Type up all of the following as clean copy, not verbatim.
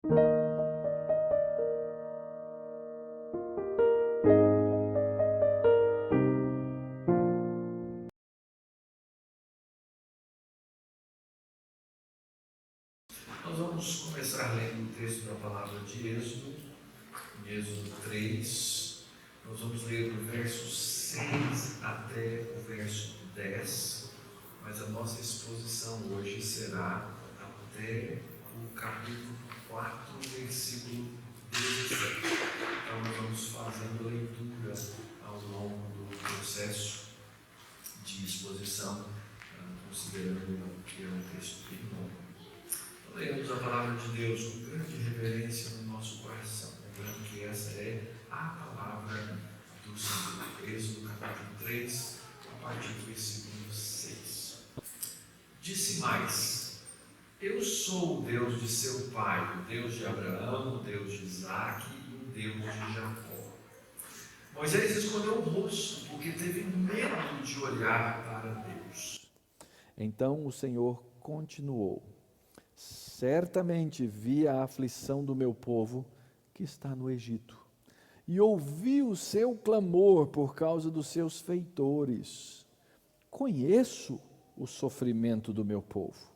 Nós vamos começar lendo o texto da palavra de Êxodo, em Êxodo 3. Nós vamos ler do verso 6 até o verso 10, mas a nossa exposição hoje será até o capítulo 4, versículo 17. Então nós vamos fazendo a leitura ao longo do processo de exposição, considerando que é um texto longo. Lemos a palavra de Deus com grande reverência no nosso coração, lembrando que essa é a palavra do Senhor. Êxodo capítulo 3, a partir do versículo 6. Disse mais: Eu sou o Deus de seu pai, o Deus de Abraão, o Deus de Isaque e o Deus de Jacó. Moisés escondeu o rosto, porque teve medo de olhar para Deus. Então o Senhor continuou: Certamente vi a aflição do meu povo que está no Egito, e ouvi o seu clamor por causa dos seus feitores. Conheço o sofrimento do meu povo.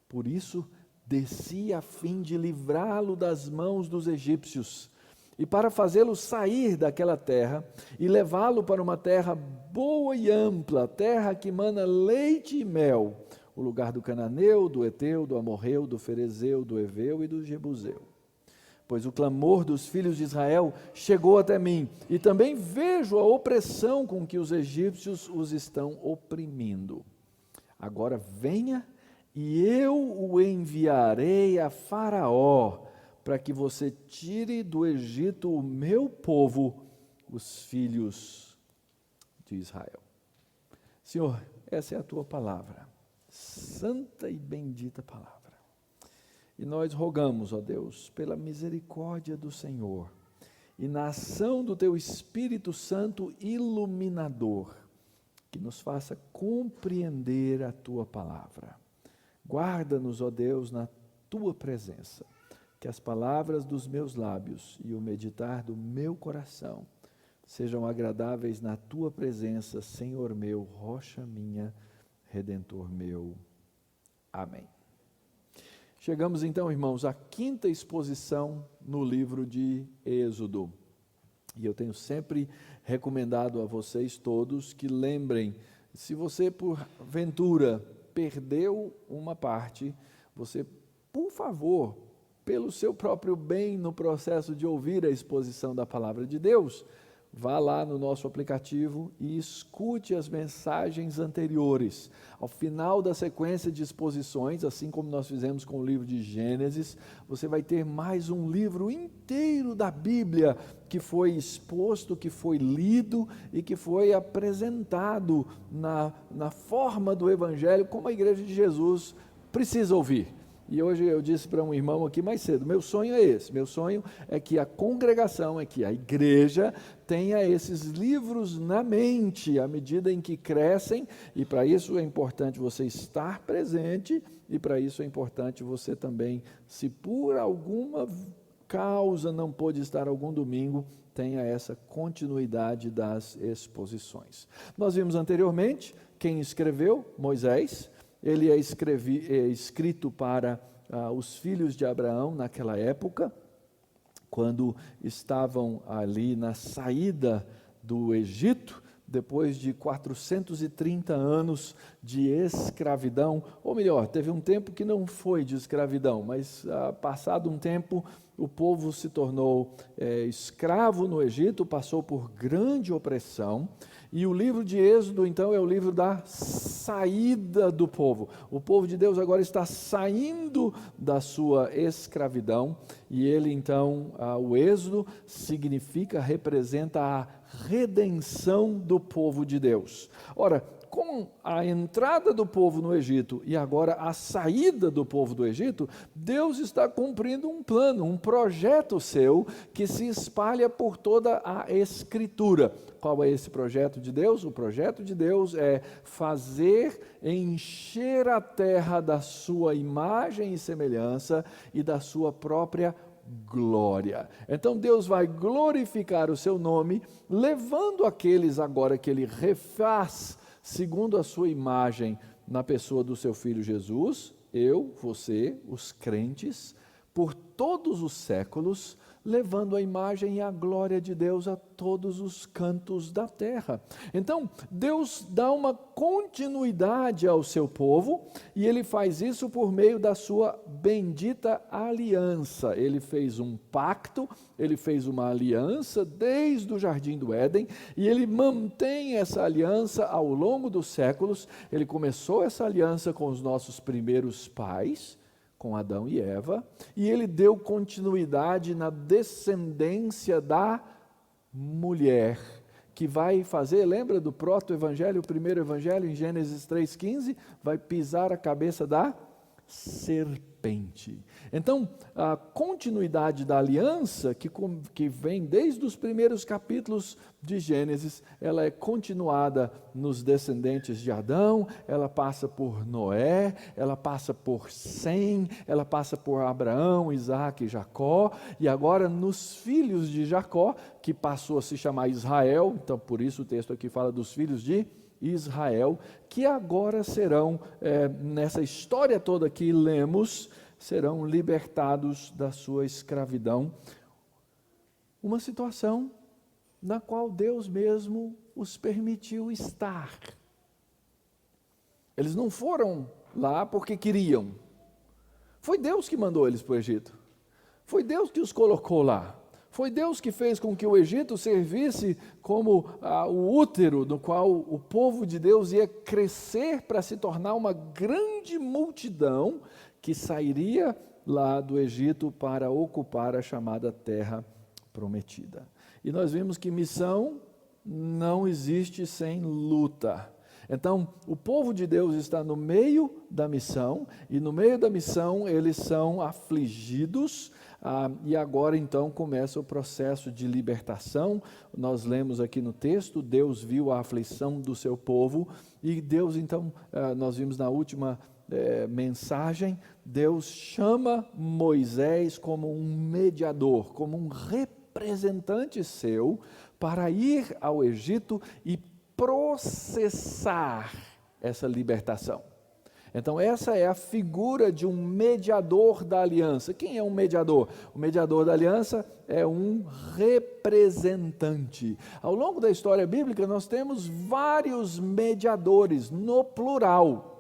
Por isso, desci a fim de livrá-lo das mãos dos egípcios, e para fazê-lo sair daquela terra e levá-lo para uma terra boa e ampla, terra que mana leite e mel, o lugar do cananeu, do eteu, do amorreu, do ferezeu, do eveu e do jebuseu. Pois o clamor dos filhos de Israel chegou até mim, e também vejo a opressão com que os egípcios os estão oprimindo. Agora venha e eu o enviarei a Faraó, para que você tire do Egito o meu povo, os filhos de Israel. Senhor, essa é a tua palavra. Santa e bendita palavra. E nós rogamos, ó Deus, pela misericórdia do Senhor e na ação do teu Espírito Santo iluminador, que nos faça compreender a tua palavra. Guarda-nos, ó Deus, na tua presença, que as palavras dos meus lábios e o meditar do meu coração sejam agradáveis na tua presença, Senhor meu, rocha minha, Redentor meu. Amém. Chegamos então, irmãos, à quinta exposição no livro de Êxodo. E eu tenho sempre recomendado a vocês todos que lembrem, se você porventura perdeu uma parte, você, por favor, pelo seu próprio bem no processo de ouvir a exposição da palavra de Deus, vá lá no nosso aplicativo e escute as mensagens anteriores. Ao final da sequência de exposições, assim como nós fizemos com o livro de Gênesis, você vai ter mais um livro inteiro da Bíblia que foi exposto, que foi lido e que foi apresentado na forma do Evangelho, como a Igreja de Jesus precisa ouvir. E hoje eu disse para um irmão aqui mais cedo, meu sonho é esse, meu sonho é que a congregação, é que a igreja tenha esses livros na mente, à medida em que crescem, e para isso é importante você estar presente, e para isso é importante você também, se por alguma causa não pôde estar algum domingo, tenha essa continuidade das exposições. Nós vimos anteriormente, quem escreveu? Moisés. Ele é escrito para os filhos de Abraão naquela época, quando estavam ali na saída do Egito, depois de 430 anos de escravidão, ou melhor, teve um tempo que não foi de escravidão, mas passado um tempo o povo se tornou escravo no Egito, passou por grande opressão, e o livro de Êxodo, então, é o livro da saída do povo. O povo de Deus agora está saindo da sua escravidão, e ele, então, o Êxodo representa a redenção do povo de Deus. Ora, com a entrada do povo no Egito e agora a saída do povo do Egito, Deus está cumprindo um plano, um projeto seu que se espalha por toda a Escritura. Qual é esse projeto de Deus? O projeto de Deus é fazer encher a terra da sua imagem e semelhança e da sua própria glória. Então Deus vai glorificar o seu nome, levando aqueles agora que ele refaz segundo a sua imagem na pessoa do seu Filho Jesus, eu, você, os crentes, por todos os séculos, levando a imagem e a glória de Deus a todos os cantos da terra. Então, Deus dá uma continuidade ao seu povo, e Ele faz isso por meio da sua bendita aliança. Ele fez um pacto, Ele fez uma aliança desde o Jardim do Éden, e Ele mantém essa aliança ao longo dos séculos. Ele começou essa aliança com os nossos primeiros pais, com Adão e Eva, e ele deu continuidade na descendência da mulher, que vai fazer, lembra do proto-evangelho, o primeiro evangelho, em Gênesis 3,15, vai pisar a cabeça da serpente. Então, a continuidade da aliança, que vem desde os primeiros capítulos de Gênesis, ela é continuada nos descendentes de Adão, ela passa por Noé, ela passa por Sem, ela passa por Abraão, Isaac e Jacó, e agora nos filhos de Jacó, que passou a se chamar Israel. Então por isso o texto aqui fala dos filhos de Israel, que agora serão, nessa história toda que lemos, serão libertados da sua escravidão. Uma situação na qual Deus mesmo os permitiu estar. Eles não foram lá porque queriam. Foi Deus que mandou eles para o Egito. Foi Deus que os colocou lá. Foi Deus que fez com que o Egito servisse como o útero no qual o povo de Deus ia crescer para se tornar uma grande multidão que sairia lá do Egito para ocupar a chamada Terra Prometida. E nós vimos que missão não existe sem luta. Então, o povo de Deus está no meio da missão, e no meio da missão eles são afligidos, e agora então começa o processo de libertação. Nós lemos aqui no texto, Deus viu a aflição do seu povo, e Deus então, nós vimos na última mensagem, Deus chama Moisés como um mediador, como um representante seu, para ir ao Egito e processar essa libertação. Então essa é a figura de um mediador da aliança. Quem é um mediador? O mediador da aliança é um representante. Ao longo da história bíblica nós temos vários mediadores, no plural.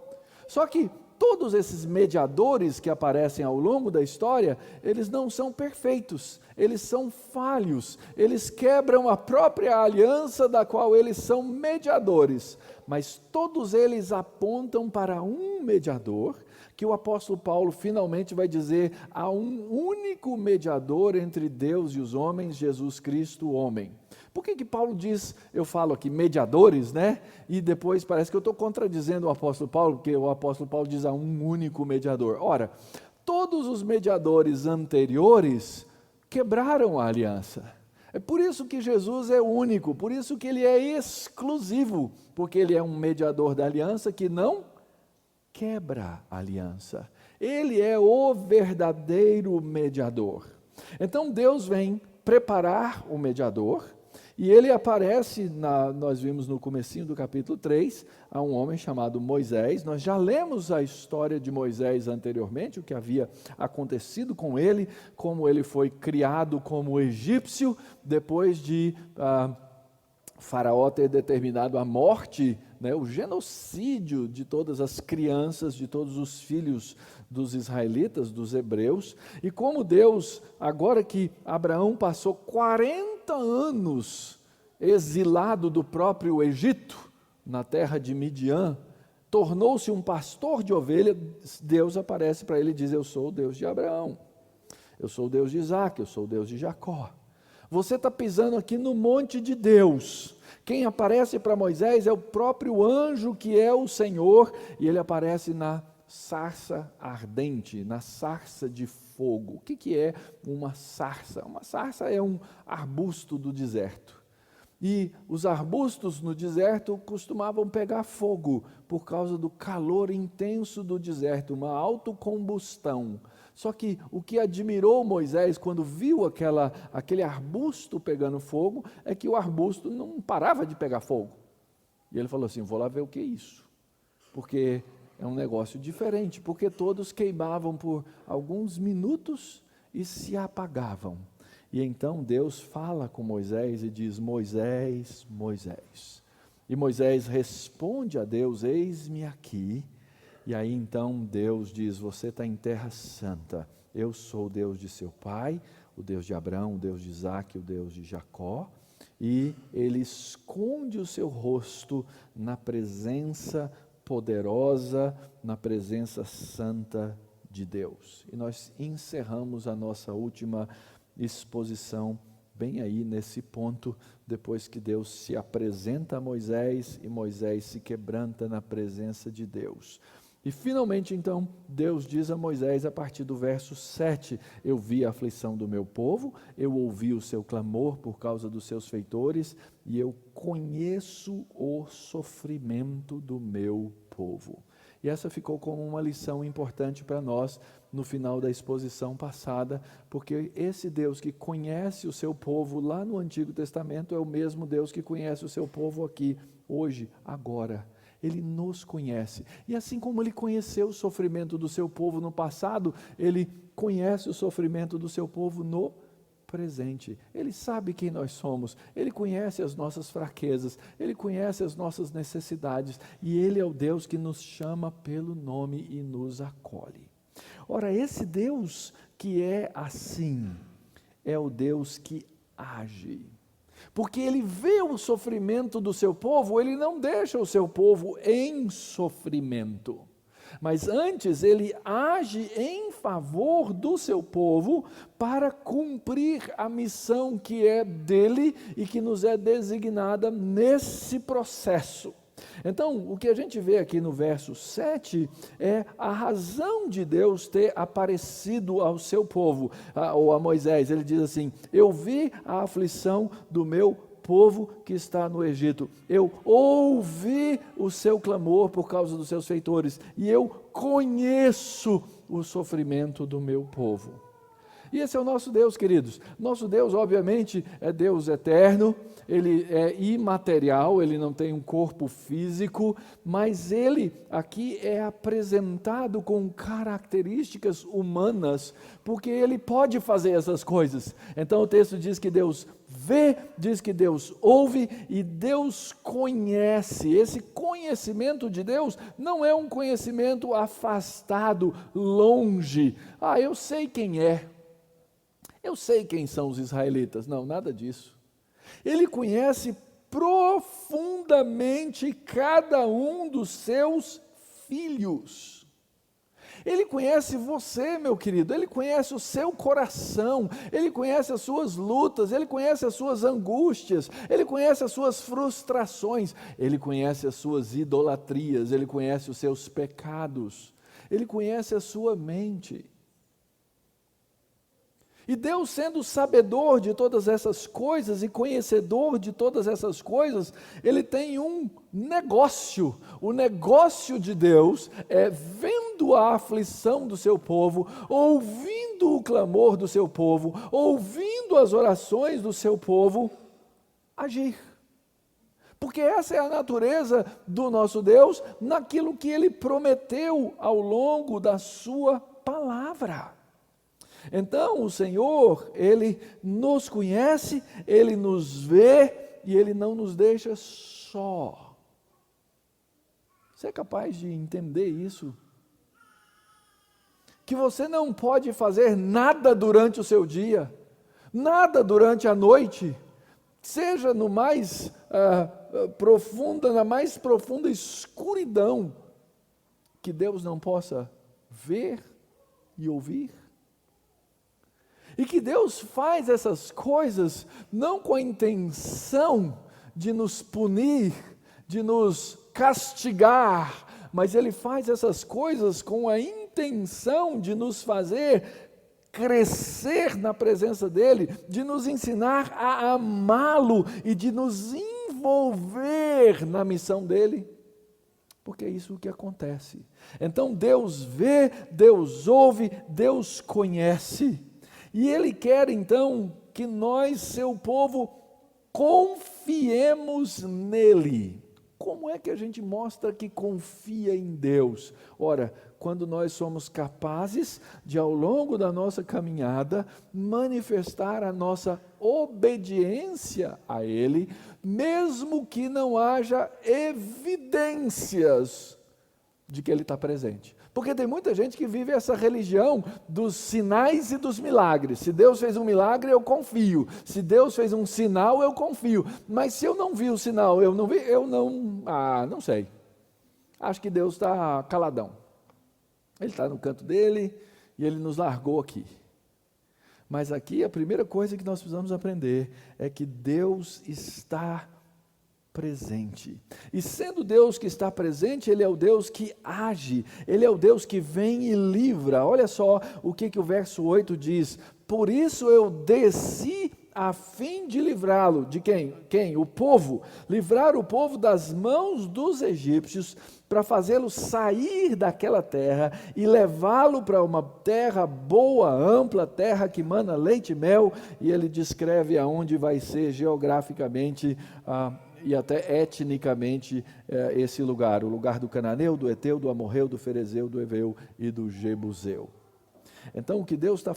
Só que todos esses mediadores que aparecem ao longo da história, eles não são perfeitos, eles são falhos, eles quebram a própria aliança da qual eles são mediadores, mas todos eles apontam para um mediador, que o apóstolo Paulo finalmente vai dizer: há um único mediador entre Deus e os homens, Jesus Cristo, o homem. Por que Paulo diz, eu falo aqui mediadores, né? E depois parece que eu estou contradizendo o apóstolo Paulo, porque o apóstolo Paulo diz há um único mediador. Ora, todos os mediadores anteriores quebraram a aliança. É por isso que Jesus é único, por isso que ele é exclusivo, porque ele é um mediador da aliança que não quebra a aliança. Ele é o verdadeiro mediador. Então Deus vem preparar o mediador, e ele aparece, nós vimos no comecinho do capítulo 3, a um homem chamado Moisés. Nós já lemos a história de Moisés anteriormente, o que havia acontecido com ele, como ele foi criado como egípcio, depois de Faraó ter determinado a morte, né, o genocídio de todas as crianças, de todos os filhos dos israelitas, dos hebreus, e como Deus, agora que Abraão passou 40 anos exilado do próprio Egito, na terra de Midian, tornou-se um pastor de ovelha, Deus aparece para ele e diz: eu sou o Deus de Abraão, eu sou o Deus de Isaac, eu sou o Deus de Jacó. você está pisando aqui no monte de Deus. Quem aparece para Moisés é o próprio anjo que é o Senhor, e ele aparece na sarça ardente, na sarça de fogo. O que é uma sarça? Uma sarça é um arbusto do deserto. E os arbustos no deserto costumavam pegar fogo por causa do calor intenso do deserto, uma autocombustão. Só que o que admirou Moisés quando viu aquele arbusto pegando fogo, é que o arbusto não parava de pegar fogo. E ele falou assim, vou lá ver o que é isso, porque é um negócio diferente, porque todos queimavam por alguns minutos e se apagavam. E então Deus fala com Moisés e diz, Moisés, Moisés. E Moisés responde a Deus, eis-me aqui. E aí então Deus diz, você está em terra santa, eu sou o Deus de seu pai, o Deus de Abraão, o Deus de Isaque, o Deus de Jacó, e ele esconde o seu rosto na presença poderosa, na presença santa de Deus. E nós encerramos a nossa última exposição bem aí nesse ponto, depois que Deus se apresenta a Moisés e Moisés se quebranta na presença de Deus. E finalmente então, Deus diz a Moisés a partir do verso 7, eu vi a aflição do meu povo, eu ouvi o seu clamor por causa dos seus feitores, e eu conheço o sofrimento do meu povo. E essa ficou como uma lição importante para nós no final da exposição passada, porque esse Deus que conhece o seu povo lá no Antigo Testamento é o mesmo Deus que conhece o seu povo aqui, hoje, agora. Ele nos conhece, e assim como Ele conheceu o sofrimento do seu povo no passado, Ele conhece o sofrimento do seu povo no presente. Ele sabe quem nós somos, Ele conhece as nossas fraquezas, Ele conhece as nossas necessidades, e Ele é o Deus que nos chama pelo nome e nos acolhe. Ora, esse Deus que é assim, é o Deus que age. Porque Ele vê o sofrimento do seu povo, Ele não deixa o seu povo em sofrimento. Mas antes Ele age em favor do seu povo para cumprir a missão que é dEle e que nos é designada nesse processo. Então, o que a gente vê aqui no verso 7 é a razão de Deus ter aparecido ao seu povo, ou a Moisés. Ele diz assim, eu vi a aflição do meu povo que está no Egito, eu ouvi o seu clamor por causa dos seus feitores, e eu conheço o sofrimento do meu povo. E esse é o nosso Deus, queridos. Nosso Deus, obviamente, é Deus eterno, Ele é imaterial, Ele não tem um corpo físico, mas Ele aqui é apresentado com características humanas, porque Ele pode fazer essas coisas. Então o texto diz que Deus vê, diz que Deus ouve e Deus conhece. Esse conhecimento de Deus não é um conhecimento afastado, longe. Eu sei quem é. Eu sei quem são os israelitas. Não, nada disso. Ele conhece profundamente cada um dos seus filhos. Ele conhece você, meu querido, Ele conhece o seu coração, Ele conhece as suas lutas, Ele conhece as suas angústias, Ele conhece as suas frustrações, Ele conhece as suas idolatrias, Ele conhece os seus pecados, Ele conhece a sua mente. E Deus, sendo sabedor de todas essas coisas e conhecedor de todas essas coisas, Ele tem um negócio. O negócio de Deus é, vendo a aflição do seu povo, ouvindo o clamor do seu povo, ouvindo as orações do seu povo, agir. Porque essa é a natureza do nosso Deus, naquilo que Ele prometeu ao longo da sua palavra. Então o Senhor, Ele nos conhece, Ele nos vê e Ele não nos deixa só. Você é capaz de entender isso? Que você não pode fazer nada durante o seu dia, nada durante a noite, seja no mais na mais profunda escuridão, que Deus não possa ver e ouvir. E que Deus faz essas coisas não com a intenção de nos punir, de nos castigar, mas Ele faz essas coisas com a intenção de nos fazer crescer na presença dEle, de nos ensinar a amá-lo e de nos envolver na missão dEle. Porque é isso que acontece. Então Deus vê, Deus ouve, Deus conhece. E Ele quer então que nós, seu povo, confiemos nele. Como é que a gente mostra que confia em Deus? Ora, quando nós somos capazes de, ao longo da nossa caminhada, manifestar a nossa obediência a Ele, mesmo que não haja evidências de que Ele está presente. Porque tem muita gente que vive essa religião dos sinais e dos milagres. Se Deus fez um milagre, eu confio. Se Deus fez um sinal, eu confio. Mas se eu não vi o sinal, não sei. Acho que Deus está caladão. Ele está no canto dele e Ele nos largou aqui. Mas aqui a primeira coisa que nós precisamos aprender é que Deus está presente. E sendo Deus que está presente, Ele é o Deus que age, Ele é o Deus que vem e livra. Olha só o que o verso 8 diz: por isso eu desci a fim de livrá-lo. De quem? O povo. Livrar o povo das mãos dos egípcios, para fazê-lo sair daquela terra e levá-lo para uma terra boa, ampla, terra que mana leite e mel. E ele descreve aonde vai ser geograficamente e até etnicamente esse lugar, o lugar do cananeu, do eteu, do amorreu, do ferezeu, do eveu e do jebuseu. Então o que Deus está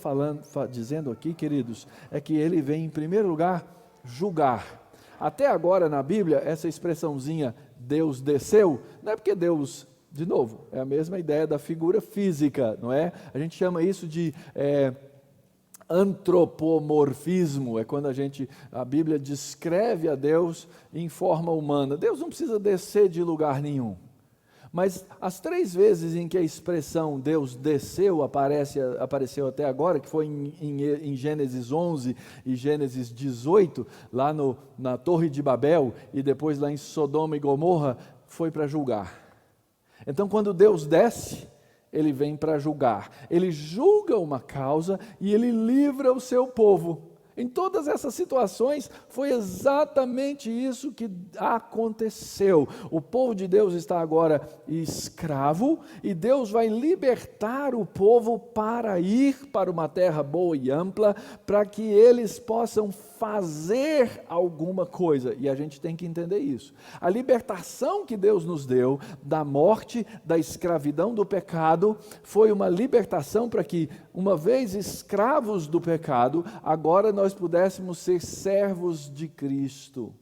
dizendo aqui, queridos, é que Ele vem em primeiro lugar julgar. Até agora na Bíblia, essa expressãozinha Deus desceu, não é porque Deus, de novo, é a mesma ideia da figura física, não é? A gente chama isso de antropomorfismo, é quando a Bíblia descreve a Deus em forma humana. Deus não precisa descer de lugar nenhum. Mas as 3 vezes em que a expressão Deus desceu apareceu até agora, que foi em Gênesis 11 e Gênesis 18, lá na Torre de Babel, e depois lá em Sodoma e Gomorra, foi para julgar. Então quando Deus desce, Ele vem para julgar. Ele julga uma causa e Ele livra o seu povo. Em todas essas situações, foi exatamente isso que aconteceu. O povo de Deus está agora escravo, e Deus vai libertar o povo para ir para uma terra boa e ampla, para que eles possam fazer alguma coisa. E a gente tem que entender isso. A libertação que Deus nos deu da morte, da escravidão do pecado, foi uma libertação para que, uma vez escravos do pecado, agora nós pudéssemos ser servos de Cristo.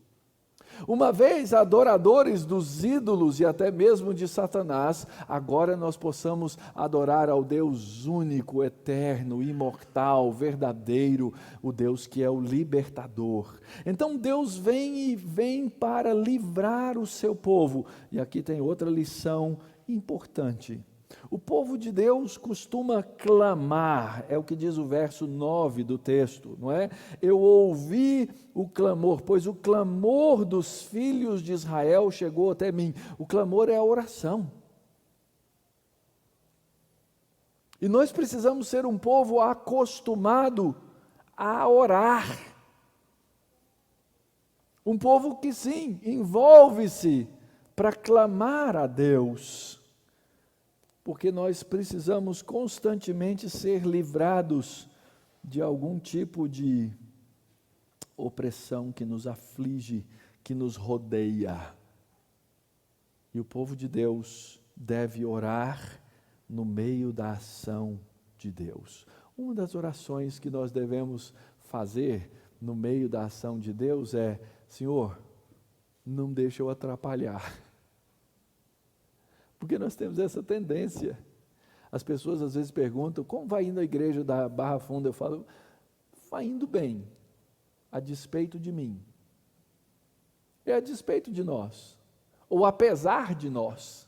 Uma vez adoradores dos ídolos e até mesmo de Satanás, agora nós possamos adorar ao Deus único, eterno, imortal, verdadeiro, o Deus que é o libertador. Então Deus vem para livrar o seu povo. E aqui tem outra lição importante. O povo de Deus costuma clamar, é o que diz o verso 9 do texto, não é? Eu ouvi o clamor, pois o clamor dos filhos de Israel chegou até mim. O clamor é a oração. E nós precisamos ser um povo acostumado a orar. Um povo que sim, envolve-se para clamar a Deus. Porque nós precisamos constantemente ser livrados de algum tipo de opressão que nos aflige, que nos rodeia. E o povo de Deus deve orar no meio da ação de Deus. Uma das orações que nós devemos fazer no meio da ação de Deus é: Senhor, não deixa eu atrapalhar. Porque nós temos essa tendência. As pessoas às vezes perguntam: como vai indo a igreja da Barra Funda? Eu falo: vai indo bem, a despeito de mim. É a despeito de nós, ou apesar de nós.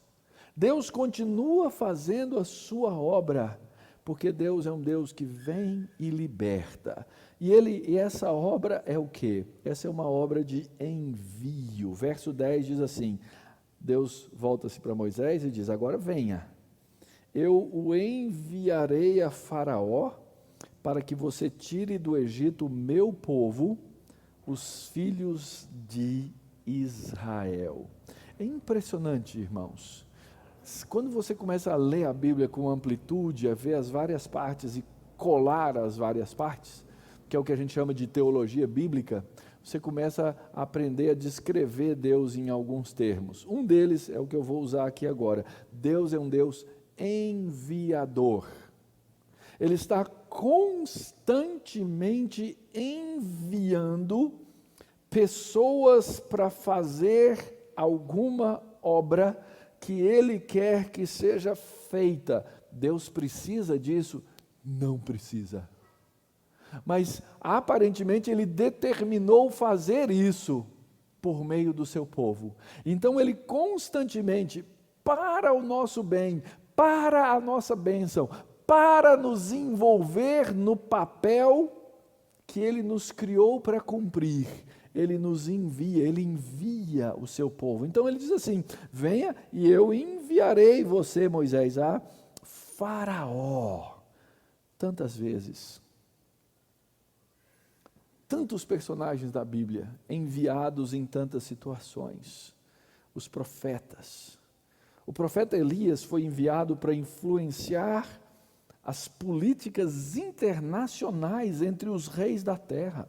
Deus continua fazendo a sua obra, porque Deus é um Deus que vem e liberta. E essa obra é o quê? Essa é uma obra de envio. Verso 10 diz assim, Deus volta-se para Moisés e diz, agora venha, eu o enviarei a Faraó para que você tire do Egito o meu povo, os filhos de Israel. É impressionante, irmãos. Quando você começa a ler a Bíblia com amplitude, a ver as várias partes e colar as várias partes, que é o que a gente chama de teologia bíblica, você começa a aprender a descrever Deus em alguns termos. Um deles é o que eu vou usar aqui agora. Deus é um Deus enviador. Ele está constantemente enviando pessoas para fazer alguma obra que Ele quer que seja feita. Deus precisa disso? Não precisa. Mas, aparentemente, Ele determinou fazer isso por meio do seu povo. Então, Ele constantemente, para o nosso bem, para a nossa bênção, para nos envolver no papel que Ele nos criou para cumprir, Ele nos envia, Ele envia o seu povo. Então Ele diz assim, venha e eu enviarei você, Moisés, a Faraó. Tantas vezes, tantos personagens da Bíblia enviados em tantas situações. Os profetas. O profeta Elias foi enviado para influenciar as políticas internacionais entre os reis da terra.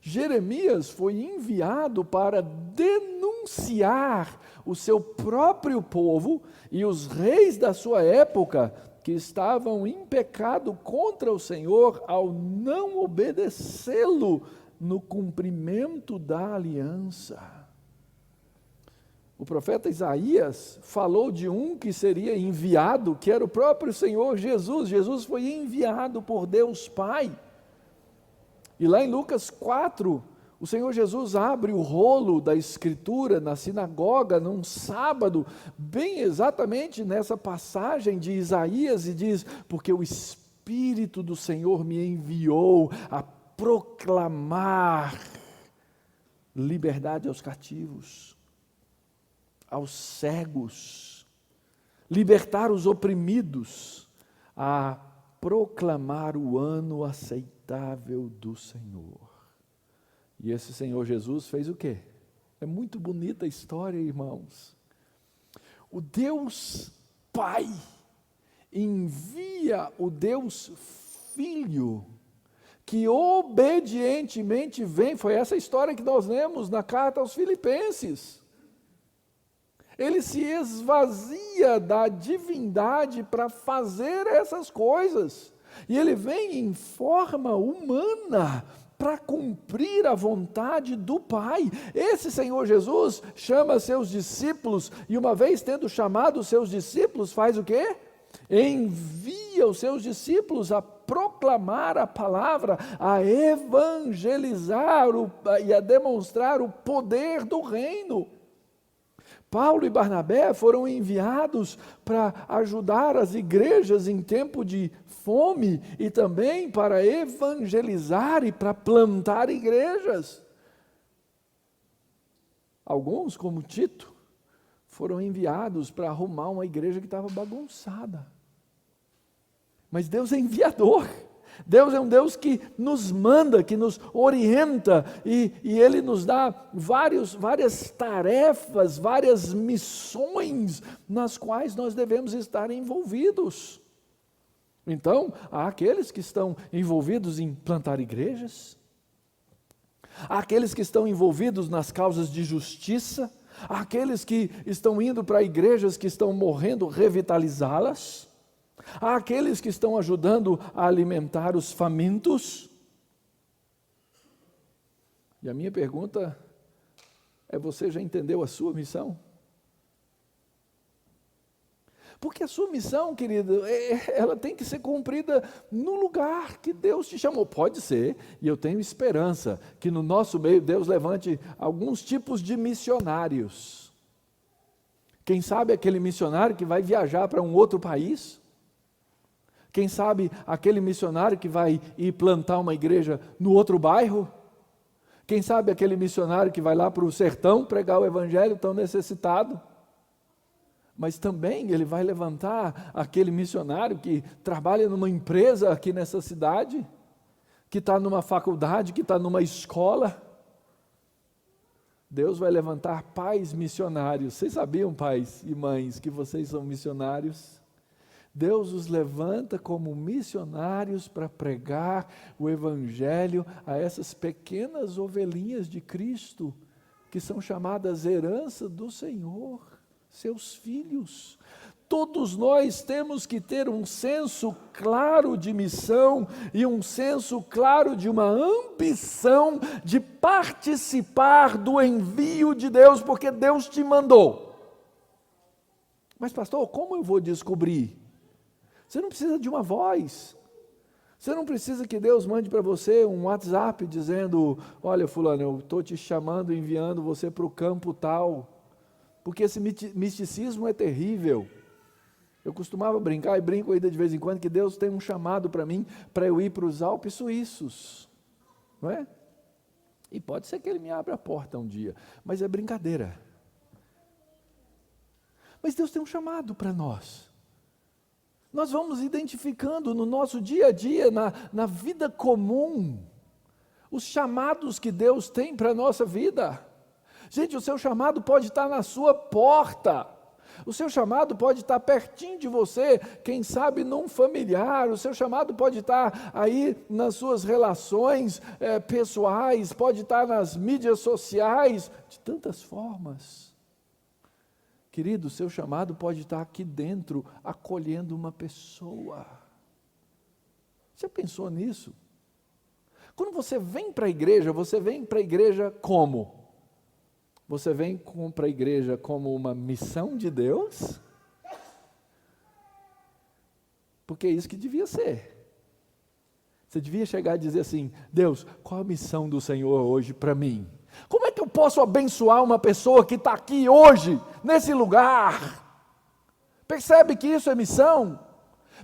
Jeremias foi enviado para denunciar o seu próprio povo e os reis da sua época que estavam em pecado contra o Senhor ao não obedecê-lo no cumprimento da aliança. O profeta Isaías falou de um que seria enviado, que era o próprio Senhor Jesus. Jesus foi enviado por Deus Pai. E lá em Lucas 4, o Senhor Jesus abre o rolo da Escritura na sinagoga num sábado, bem exatamente nessa passagem de Isaías, e diz, porque o Espírito do Senhor me enviou a proclamar liberdade aos cativos, aos cegos, libertar os oprimidos, a proclamar o ano aceitável do Senhor. E esse Senhor Jesus fez o quê? É muito bonita a história, irmãos. O Deus Pai envia o Deus Filho, que obedientemente vem, foi essa história que nós lemos na carta aos Filipenses. Ele se esvazia da divindade para fazer essas coisas. E ele vem em forma humana para cumprir a vontade do Pai. Esse Senhor Jesus chama seus discípulos, e uma vez tendo chamado os seus discípulos, faz o quê? Envia os seus discípulos a proclamar a palavra, a evangelizar e a demonstrar o poder do reino. Paulo e Barnabé foram enviados para ajudar as igrejas em tempo de fome e também para evangelizar e para plantar igrejas. Alguns, como Tito, foram enviados para arrumar uma igreja que estava bagunçada. Mas Deus é enviador. Deus é um Deus que nos manda, que nos orienta, e Ele nos dá várias tarefas, várias missões nas quais nós devemos estar envolvidos. Então, há aqueles que estão envolvidos em plantar igrejas, há aqueles que estão envolvidos nas causas de justiça, há aqueles que estão indo para igrejas que estão morrendo, revitalizá-las, há aqueles que estão ajudando a alimentar os famintos. E a minha pergunta é: você já entendeu a sua missão? Porque a sua missão, querido, ela tem que ser cumprida no lugar que Deus te chamou. Pode ser, e eu tenho esperança, que no nosso meio Deus levante alguns tipos de missionários. Quem sabe aquele missionário que vai viajar para um outro país, Quem sabe aquele missionário que vai ir plantar uma igreja no outro bairro? Quem sabe aquele missionário que vai lá para o sertão pregar o evangelho tão necessitado? Mas também ele vai levantar aquele missionário que trabalha numa empresa aqui nessa cidade, que está numa faculdade, que está numa escola. Deus vai levantar pais missionários. Vocês sabiam, pais e mães, que vocês são missionários? Deus os levanta como missionários para pregar o evangelho a essas pequenas ovelhinhas de Cristo, que são chamadas herança do Senhor, seus filhos. Todos nós temos que ter um senso claro de missão e um senso claro de uma ambição de participar do envio de Deus, porque Deus te mandou. Mas pastor, como eu vou descobrir? Você não precisa de uma voz. Você não precisa que Deus mande para você um WhatsApp dizendo: olha fulano, eu estou te chamando, enviando você para o campo tal. Porque esse misticismo é terrível. Eu costumava brincar, e brinco ainda de vez em quando, que Deus tem um chamado para mim, para eu ir para os Alpes suíços, não é? E pode ser que Ele me abra a porta um dia, mas é brincadeira. Mas Deus tem um chamado para nós. Nós vamos identificando no nosso dia a dia, na vida comum, os chamados que Deus tem para a nossa vida. Gente, o seu chamado pode estar na sua porta. O seu chamado pode estar pertinho de você, quem sabe num familiar. O seu chamado pode estar aí nas suas relações pessoais, pode estar nas mídias sociais, de tantas formas. Querido, o seu chamado pode estar aqui dentro, acolhendo uma pessoa. Você pensou nisso? Quando você vem para a igreja como? Você vem para a igreja como uma missão de Deus? Porque é isso que devia ser. Você devia chegar e dizer assim: Deus, qual a missão do Senhor hoje para mim? Como é que eu posso abençoar uma pessoa que está aqui hoje, nesse lugar? Percebe que isso é missão?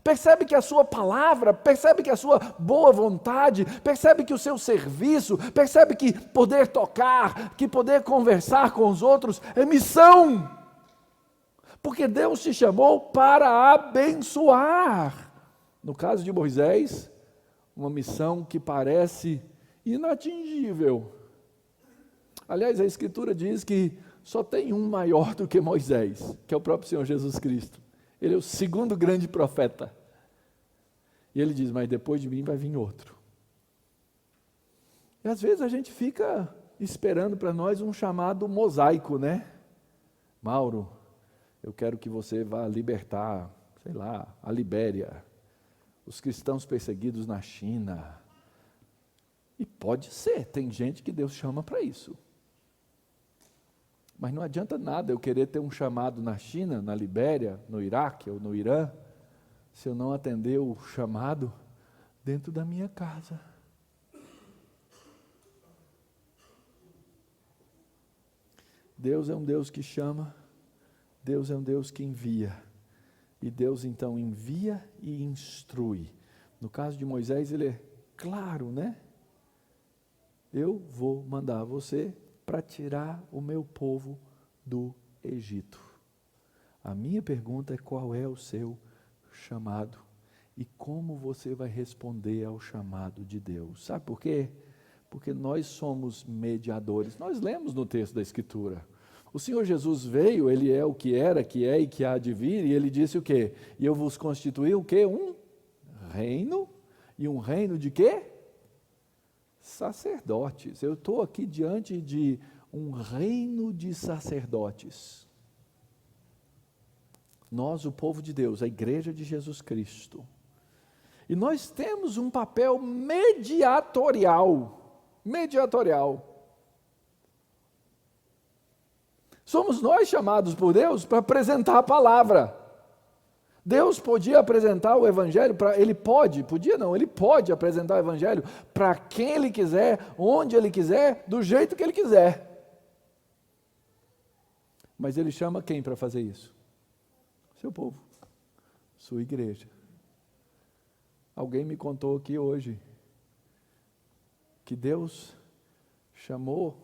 Percebe que a sua palavra, percebe que a sua boa vontade, percebe que o seu serviço, percebe que poder tocar, que poder conversar com os outros é missão. Porque Deus te chamou para abençoar. No caso de Moisés, uma missão que parece inatingível. Aliás, a Escritura diz que só tem um maior do que Moisés, que é o próprio Senhor Jesus Cristo. Ele é o segundo grande profeta. E ele diz: mas depois de mim vai vir outro. E às vezes a gente fica esperando para nós um chamado mosaico, né? Mauro, eu quero que você vá libertar, sei lá, a Libéria, os cristãos perseguidos na China. E pode ser, tem gente que Deus chama para isso. Mas não adianta nada eu querer ter um chamado na China, na Libéria, no Iraque ou no Irã, se eu não atender o chamado dentro da minha casa. Deus é um Deus que chama, Deus é um Deus que envia. E Deus então envia e instrui. No caso de Moisés, ele é claro, né? Eu vou mandar você para tirar o meu povo do Egito. A minha pergunta é: qual é o seu chamado? E como você vai responder ao chamado de Deus? Sabe por quê? Porque nós somos mediadores. Nós lemos no texto da Escritura. O Senhor Jesus veio, Ele é o que era, que é e que há de vir, e Ele disse o quê? E eu vos constituí o quê? Um reino. E um reino de quê? Sacerdotes. Eu estou aqui diante de um reino de sacerdotes. Nós, o povo de Deus, a igreja de Jesus Cristo. E nós temos um papel mediatorial. Somos nós chamados por Deus para apresentar a palavra. Deus podia apresentar o evangelho para, ele pode apresentar o evangelho para quem ele quiser, onde ele quiser, do jeito que ele quiser. Mas ele chama quem para fazer isso? Seu povo, sua igreja. Alguém me contou aqui hoje que Deus chamou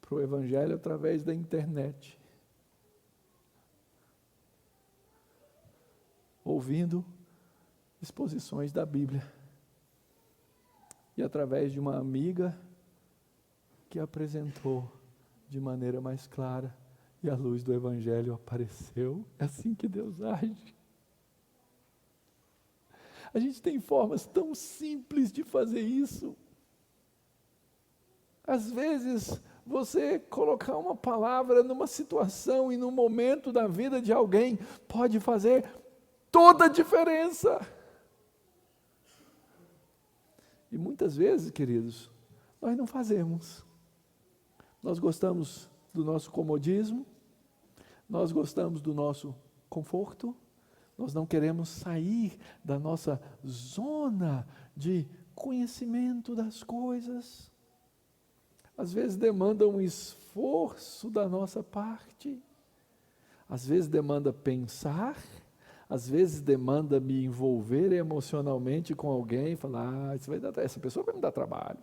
para o Evangelho através da internet, ouvindo exposições da Bíblia, e através de uma amiga que apresentou de maneira mais clara, e a luz do Evangelho apareceu. É assim que Deus age. A gente tem formas tão simples de fazer isso. Às vezes, você colocar uma palavra numa situação e num momento da vida de alguém pode fazer toda a diferença. E muitas vezes, queridos, nós não fazemos. Nós gostamos do nosso comodismo, nós gostamos do nosso conforto, nós não queremos sair da nossa zona de conhecimento das coisas. Às vezes demanda um esforço da nossa parte, às vezes demanda pensar, às vezes demanda me envolver emocionalmente com alguém, falar, essa pessoa vai me dar trabalho.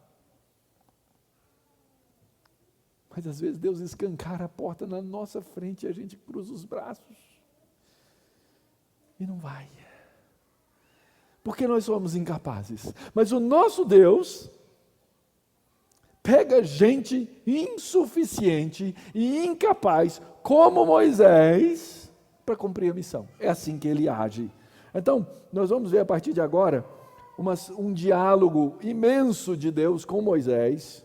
Mas às vezes Deus escancara a porta na nossa frente e a gente cruza os braços e não vai. Porque nós somos incapazes. Mas o nosso Deus pega gente insuficiente e incapaz, como Moisés, para cumprir a missão. É assim que ele age. Então, nós vamos ver a partir de agora um diálogo imenso de Deus com Moisés,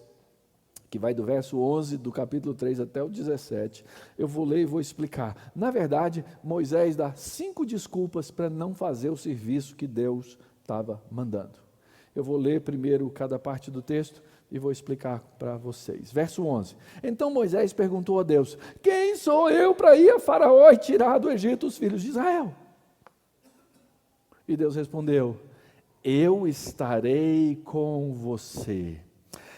que vai do verso 11 do capítulo 3 até o 17, eu vou ler e vou explicar. Na verdade, Moisés dá 5 desculpas para não fazer o serviço que Deus estava mandando. Eu vou ler primeiro cada parte do texto e vou explicar para vocês. Verso 11. Então Moisés perguntou a Deus, quem sou eu para ir a Faraó e tirar do Egito os filhos de Israel? E Deus respondeu, eu estarei com você.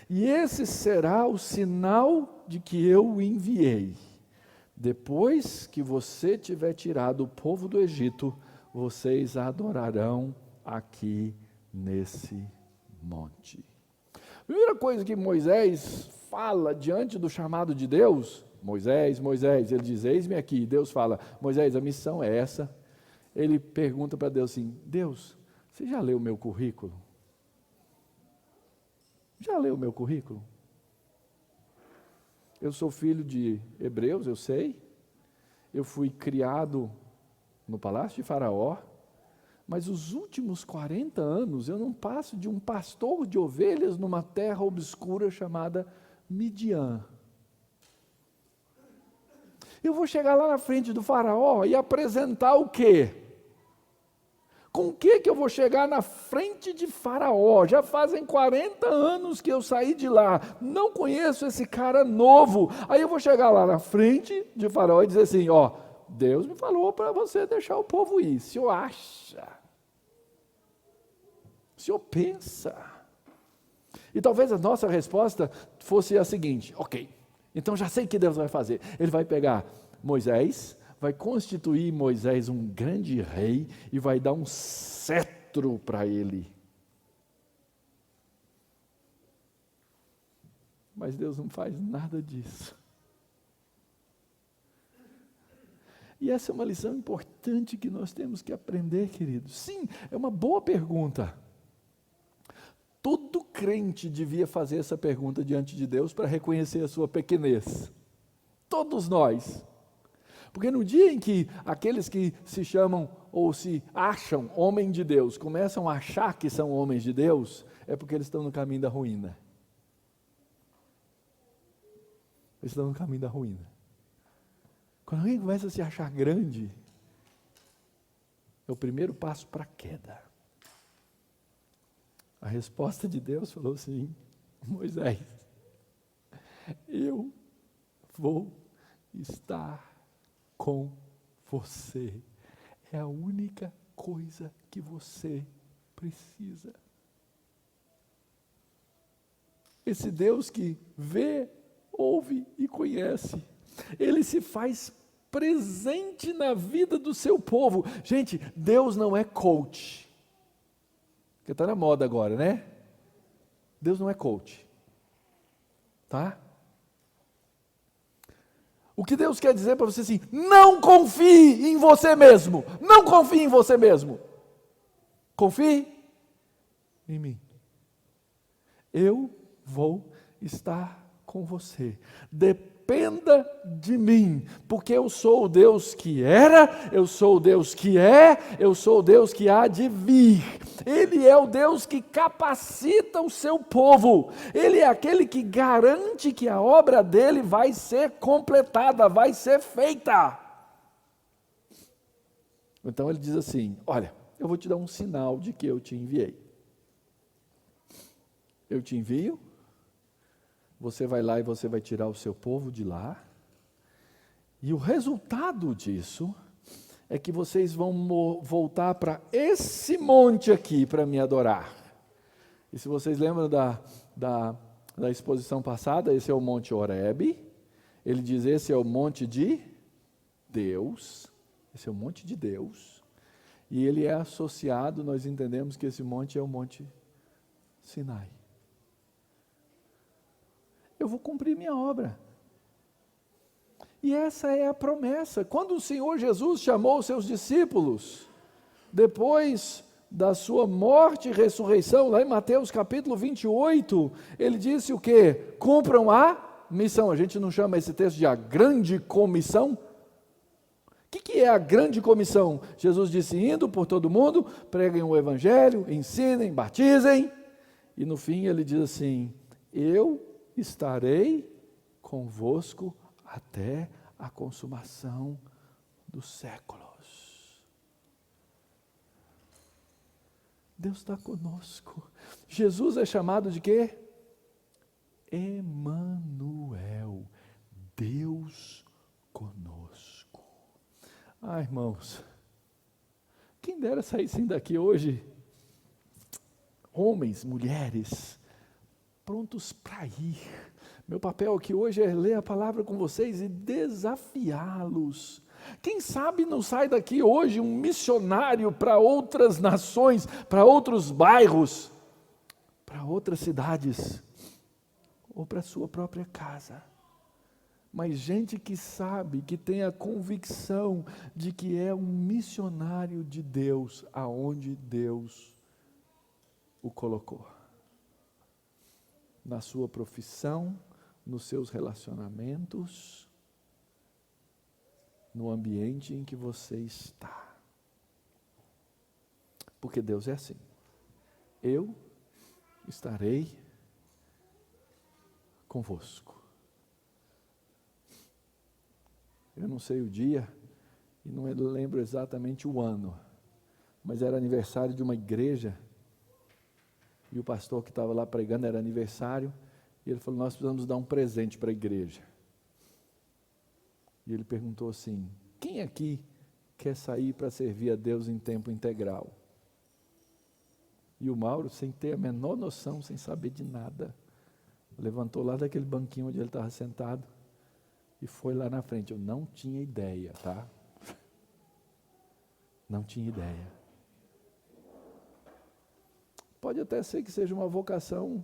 E esse será o sinal de que eu o enviei. Depois que você tiver tirado o povo do Egito, vocês adorarão aqui nesse monte. A primeira coisa que Moisés fala diante do chamado de Deus, Moisés, ele diz, eis-me aqui. Deus fala, Moisés, a missão é essa. Ele pergunta para Deus assim, Deus, você já leu o meu currículo? Já leu o meu currículo? Eu sou filho de hebreus, eu sei. Eu fui criado no palácio de Faraó. Mas os últimos 40 anos eu não passo de um pastor de ovelhas numa terra obscura chamada Midian. Eu vou chegar lá na frente do Faraó e apresentar o quê? Com o que eu vou chegar na frente de Faraó? Já fazem 40 anos que eu saí de lá, não conheço esse cara novo. Aí eu vou chegar lá na frente de Faraó e dizer assim, ó, Deus me falou para você deixar o povo ir. O senhor acha? O senhor pensa? E talvez a nossa resposta fosse a seguinte, ok, então já sei o que Deus vai fazer. Ele vai pegar Moisés, vai constituir Moisés um grande rei e vai dar um cetro para ele. Mas Deus não faz nada disso. E essa é uma lição importante que nós temos que aprender, queridos. Sim, é uma boa pergunta. Todo crente devia fazer essa pergunta diante de Deus para reconhecer a sua pequenez. Todos nós. Porque no dia em que aqueles que se chamam ou se acham homem de Deus, começam a achar que são homens de Deus, é porque eles estão no caminho da ruína. Eles estão no caminho da ruína. Quando alguém começa a se achar grande, é o primeiro passo para a queda. A resposta de Deus falou assim, Moisés, eu vou estar com você. É a única coisa que você precisa. Esse Deus que vê, ouve e conhece, Ele se faz presente na vida do seu povo. Gente, Deus não é coach. Porque está na moda agora, né? Deus não é coach. Tá? O que Deus quer dizer para você assim, não confie em você mesmo. Não confie em você mesmo. Confie em mim. Eu vou estar com você. Dependa de mim, porque eu sou o Deus que era, eu sou o Deus que é, eu sou o Deus que há de vir. Ele é o Deus que capacita o seu povo. Ele é aquele que garante que a obra dele vai ser completada, vai ser feita. Então ele diz assim, olha, eu vou te dar um sinal de que eu te enviei. Eu te envio, você vai lá e você vai tirar o seu povo de lá, e o resultado disso é que vocês vão voltar para esse monte aqui para me adorar. E se vocês lembram da exposição passada, esse é o Monte Horebe, ele diz esse é o monte de Deus, esse é o monte de Deus, e ele é associado, nós entendemos que esse monte é o Monte Sinai. Eu vou cumprir minha obra. E essa é a promessa. Quando o Senhor Jesus chamou os seus discípulos, depois da sua morte e ressurreição, lá em Mateus capítulo 28, ele disse o quê? Cumpram a missão. A gente não chama esse texto de a grande comissão? O que é a grande comissão? Jesus disse, indo por todo mundo, preguem o evangelho, ensinem, batizem. E no fim ele diz assim, eu estarei convosco até a consumação dos séculos. Deus está conosco. Jesus é chamado de quê? Emanuel, Deus conosco. Ah, irmãos, quem dera saíssem daqui hoje, homens, mulheres, prontos para ir. Meu papel aqui hoje é ler a palavra com vocês e desafiá-los. Quem sabe não sai daqui hoje um missionário para outras nações, para outros bairros, para outras cidades, ou para a sua própria casa. Mas gente que sabe, que tem a convicção de que é um missionário de Deus, aonde Deus o colocou. Na sua profissão, nos seus relacionamentos, no ambiente em que você está. Porque Deus é assim. Eu estarei convosco. Eu não sei o dia e não lembro exatamente o ano, mas era aniversário de uma igreja e o pastor que estava lá pregando era aniversário e ele falou, nós precisamos dar um presente para a igreja. E ele perguntou assim, quem aqui quer sair para servir a Deus em tempo integral? E o Mauro, sem ter a menor noção, sem saber de nada, levantou lá daquele banquinho onde ele estava sentado e foi lá na frente. Eu não tinha ideia, tá? Não tinha ideia. Pode até ser que seja uma vocação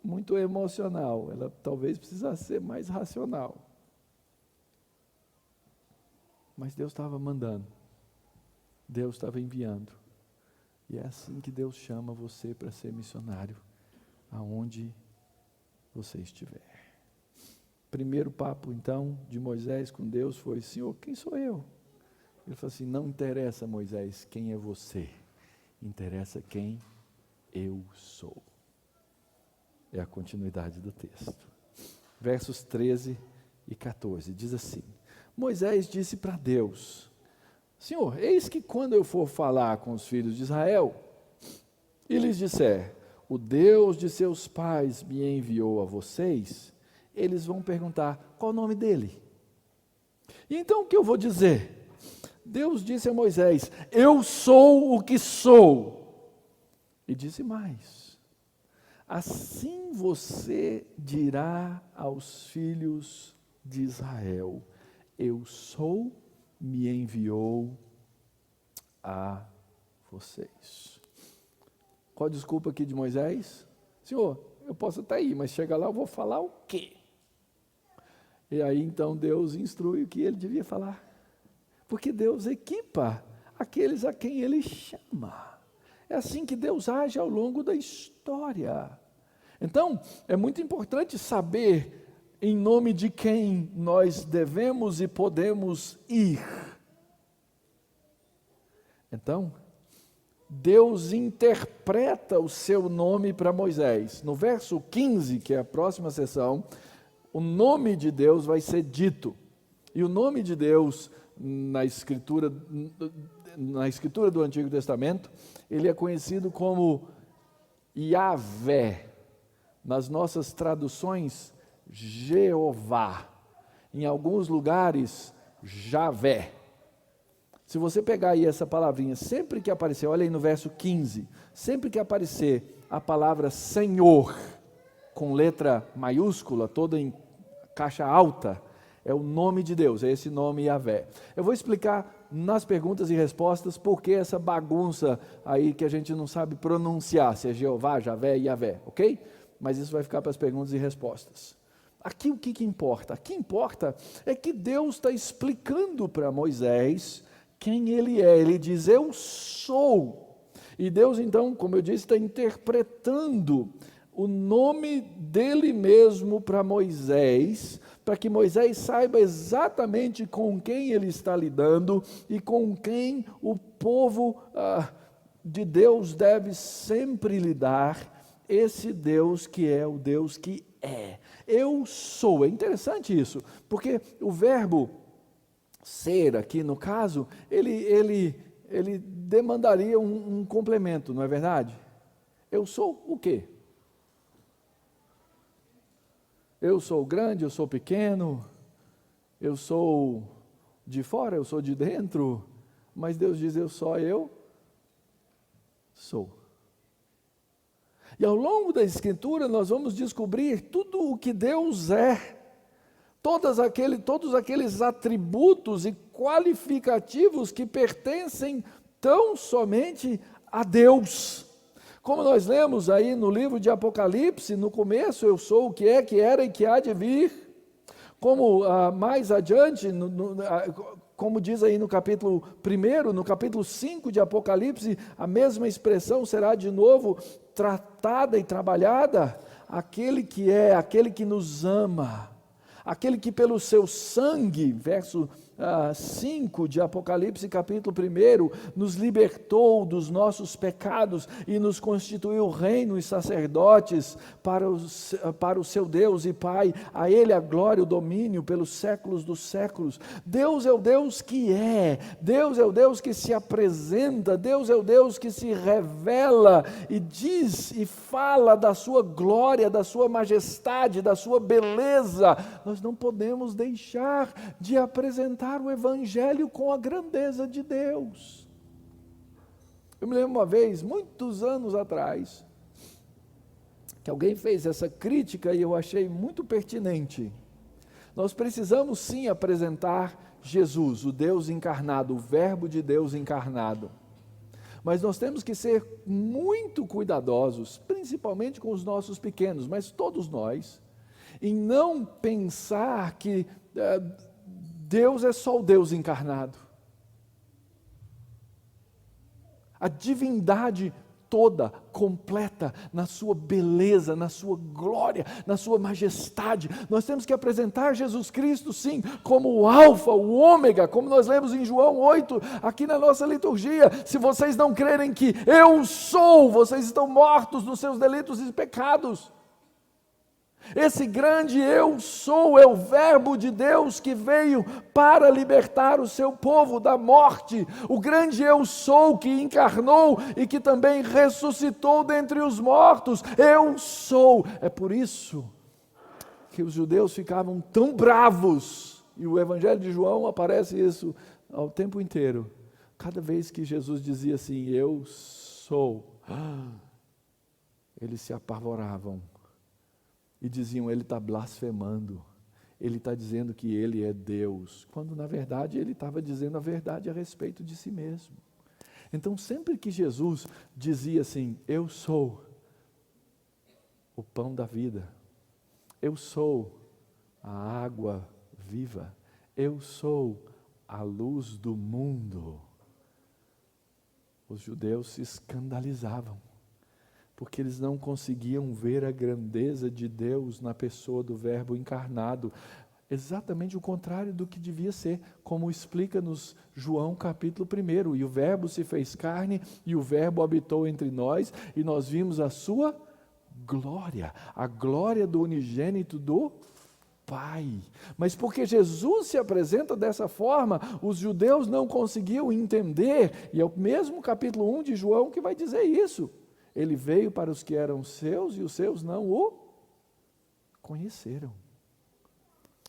muito emocional, ela talvez precisasse ser mais racional. Mas Deus estava mandando, Deus estava enviando. E é assim que Deus chama você para ser missionário, aonde você estiver. Primeiro papo, então, de Moisés com Deus foi, Senhor, quem sou eu? Ele falou assim, não interessa, Moisés, quem é você, interessa quem eu sou. É a continuidade do texto. Versos 13 e 14, diz assim, Moisés disse para Deus, Senhor, eis que quando eu for falar com os filhos de Israel, e lhes disser, o Deus de seus pais me enviou a vocês, eles vão perguntar, qual o nome dele? E então o que eu vou dizer? Deus disse a Moisés, eu sou o que sou. E disse mais, assim você dirá aos filhos de Israel, eu sou, me enviou a vocês. Qual a desculpa aqui de Moisés? Senhor, eu posso até ir, mas chega lá eu vou falar o quê? E aí então Deus instrui o que ele devia falar. Porque Deus equipa aqueles a quem Ele chama. É assim que Deus age ao longo da história. Então, é muito importante saber em nome de quem nós devemos e podemos ir. Então, Deus interpreta o seu nome para Moisés. No verso 15, que é a próxima sessão, o nome de Deus vai ser dito. E o nome de Deus na escritura do Antigo Testamento, ele é conhecido como Yahvé. Nas nossas traduções, Jeová. Em alguns lugares, Javé. Se você pegar aí essa palavrinha, sempre que aparecer, olha aí no verso 15, sempre que aparecer a palavra Senhor, com letra maiúscula, toda em caixa alta, é o nome de Deus, é esse nome Yahvé. Eu vou explicar nas perguntas e respostas por que essa bagunça aí que a gente não sabe pronunciar, se é Jeová, Javé, Yahvé, ok? Mas isso vai ficar para as perguntas e respostas. Aqui o que importa? Aqui importa é que Deus está explicando para Moisés quem ele é. Ele diz, eu sou. E Deus então, como eu disse, está interpretando o nome dele mesmo para Moisés, para que Moisés saiba exatamente com quem ele está lidando e com quem o povo de Deus deve sempre lidar, esse Deus que é o Deus que é. Eu sou. É interessante isso, porque o verbo ser aqui no caso, ele demandaria um complemento, não é verdade? Eu sou o quê? Eu sou grande, eu sou pequeno, eu sou de fora, eu sou de dentro, mas Deus diz, eu sou. E ao longo da Escritura nós vamos descobrir tudo o que Deus é, todos aqueles atributos e qualificativos que pertencem tão somente a Deus. Como nós lemos aí no livro de Apocalipse, no começo, eu sou o que é, que era e que há de vir. Como mais adiante, como diz aí no capítulo 1, no capítulo 5 de Apocalipse, a mesma expressão será de novo tratada e trabalhada. Aquele que é, aquele que nos ama, aquele que pelo seu sangue, verso 5 de Apocalipse capítulo 1, nos libertou dos nossos pecados e nos constituiu reino e sacerdotes para o seu Deus e Pai. A Ele a glória e o domínio pelos séculos dos séculos. Deus é o Deus que é, Deus é o Deus que se apresenta, Deus é o Deus que se revela e diz e fala da sua glória, da sua majestade, da sua beleza. Nós não podemos deixar de apresentar o Evangelho com a grandeza de Deus. Eu me lembro uma vez, muitos anos atrás, que alguém fez essa crítica e eu achei muito pertinente. Nós precisamos sim apresentar Jesus, o Deus encarnado, o Verbo de Deus encarnado. Mas nós temos que ser muito cuidadosos, principalmente com os nossos pequenos, mas todos nós, em não pensar que Deus é só o Deus encarnado. A divindade toda, completa, na sua beleza, na sua glória, na sua majestade. Nós temos que apresentar Jesus Cristo, sim, como o alfa, o ômega, como nós lemos em João 8, aqui na nossa liturgia. Se vocês não crerem que eu sou, vocês estão mortos nos seus delitos e pecados. Esse grande eu sou é o Verbo de Deus que veio para libertar o seu povo da morte. O grande eu sou que encarnou e que também ressuscitou dentre os mortos. Eu sou. É por isso que os judeus ficavam tão bravos. E o Evangelho de João aparece isso ao tempo inteiro. Cada vez que Jesus dizia assim, eu sou, eles se apavoravam. E diziam, ele está blasfemando, ele está dizendo que ele é Deus, quando na verdade ele estava dizendo a verdade a respeito de si mesmo. Então, sempre que Jesus dizia assim, eu sou o pão da vida, eu sou a água viva, eu sou a luz do mundo, os judeus se escandalizavam, porque eles não conseguiam ver a grandeza de Deus na pessoa do Verbo encarnado, exatamente o contrário do que devia ser, como explica-nos João capítulo 1, e o Verbo se fez carne, e o Verbo habitou entre nós, e nós vimos a sua glória, a glória do unigênito do Pai. Mas porque Jesus se apresenta dessa forma, os judeus não conseguiam entender, e é o mesmo capítulo 1 de João que vai dizer isso. Ele veio para os que eram seus, e os seus não o conheceram.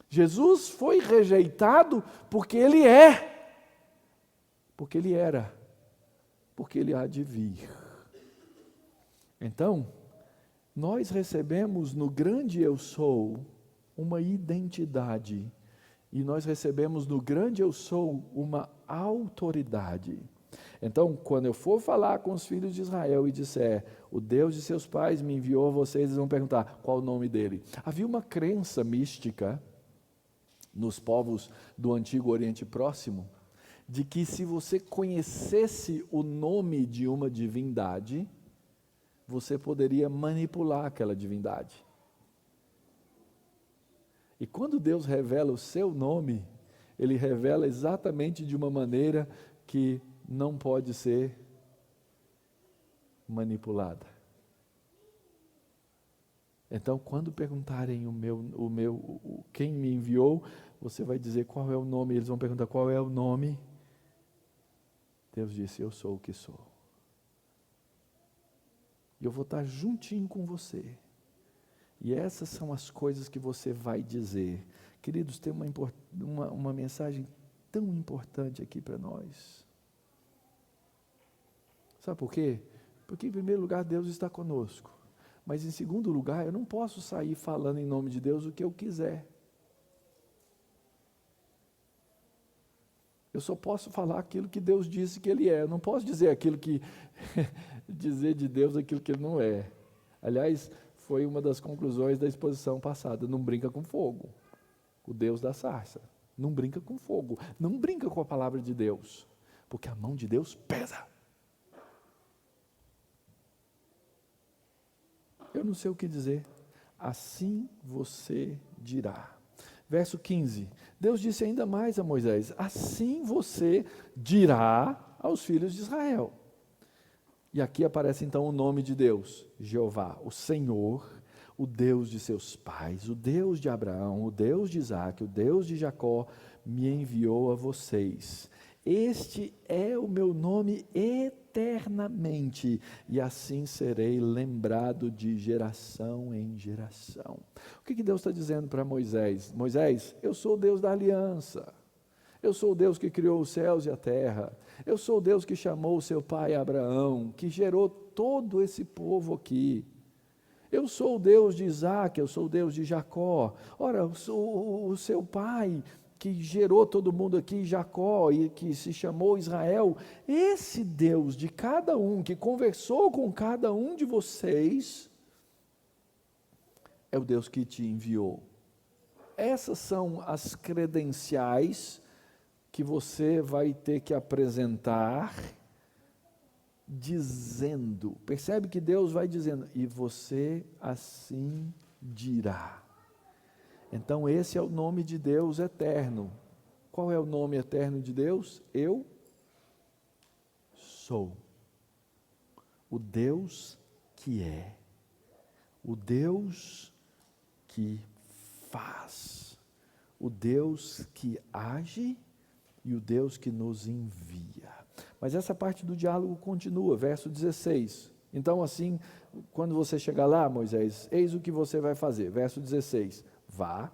Jesus foi rejeitado porque ele é, porque ele era, porque ele há de vir. Então, nós recebemos no grande eu sou uma identidade, e nós recebemos no grande eu sou uma autoridade. Então, quando eu for falar com os filhos de Israel e disser, o Deus de seus pais me enviou a vocês, eles vão perguntar, qual o nome dele? Havia uma crença mística nos povos do Antigo Oriente Próximo, de que se você conhecesse o nome de uma divindade, você poderia manipular aquela divindade. E quando Deus revela o seu nome, Ele revela exatamente de uma maneira que não pode ser manipulada. Então, quando perguntarem quem me enviou, você vai dizer qual é o nome, eles vão perguntar qual é o nome. Deus disse, eu sou o que sou. E eu vou estar juntinho com você. E essas são as coisas que você vai dizer. Queridos, tem uma mensagem tão importante aqui para nós. Sabe por quê? Porque em primeiro lugar Deus está conosco. Mas em segundo lugar, eu não posso sair falando em nome de Deus o que eu quiser. Eu só posso falar aquilo que Deus disse que Ele é. Eu não posso dizer dizer de Deus aquilo que Ele não é. Aliás, foi uma das conclusões da exposição passada. Não brinca com fogo. O Deus da sarça. Não brinca com fogo. Não brinca com a palavra de Deus. Porque a mão de Deus pesa. Eu não sei o que dizer. Assim você dirá. Verso 15. Deus disse ainda mais a Moisés. Assim você dirá aos filhos de Israel. E aqui aparece então o nome de Deus, Jeová, o Senhor, o Deus de seus pais, o Deus de Abraão, o Deus de Isaque, o Deus de Jacó, me enviou a vocês. Este é o meu nome eternamente, e assim serei lembrado de geração em geração. O que Deus está dizendo para Moisés? Moisés, eu sou o Deus da aliança. Eu sou o Deus que criou os céus e a terra. Eu sou o Deus que chamou o seu pai Abraão, que gerou todo esse povo aqui. Eu sou o Deus de Isaque, eu sou o Deus de Jacó. Ora, eu sou o seu pai que gerou todo mundo aqui, Jacó, e que se chamou Israel. Esse Deus de cada um, que conversou com cada um de vocês, é o Deus que te enviou. Essas são as credenciais que você vai ter que apresentar, dizendo, percebe que Deus vai dizendo, e você assim dirá. Então esse é o nome de Deus eterno. Qual é o nome eterno de Deus? Eu sou. O Deus que é. O Deus que faz. O Deus que age e o Deus que nos envia. Mas essa parte do diálogo continua, verso 16. Então assim, quando você chegar lá, Moisés, eis o que você vai fazer. Verso 16, vá,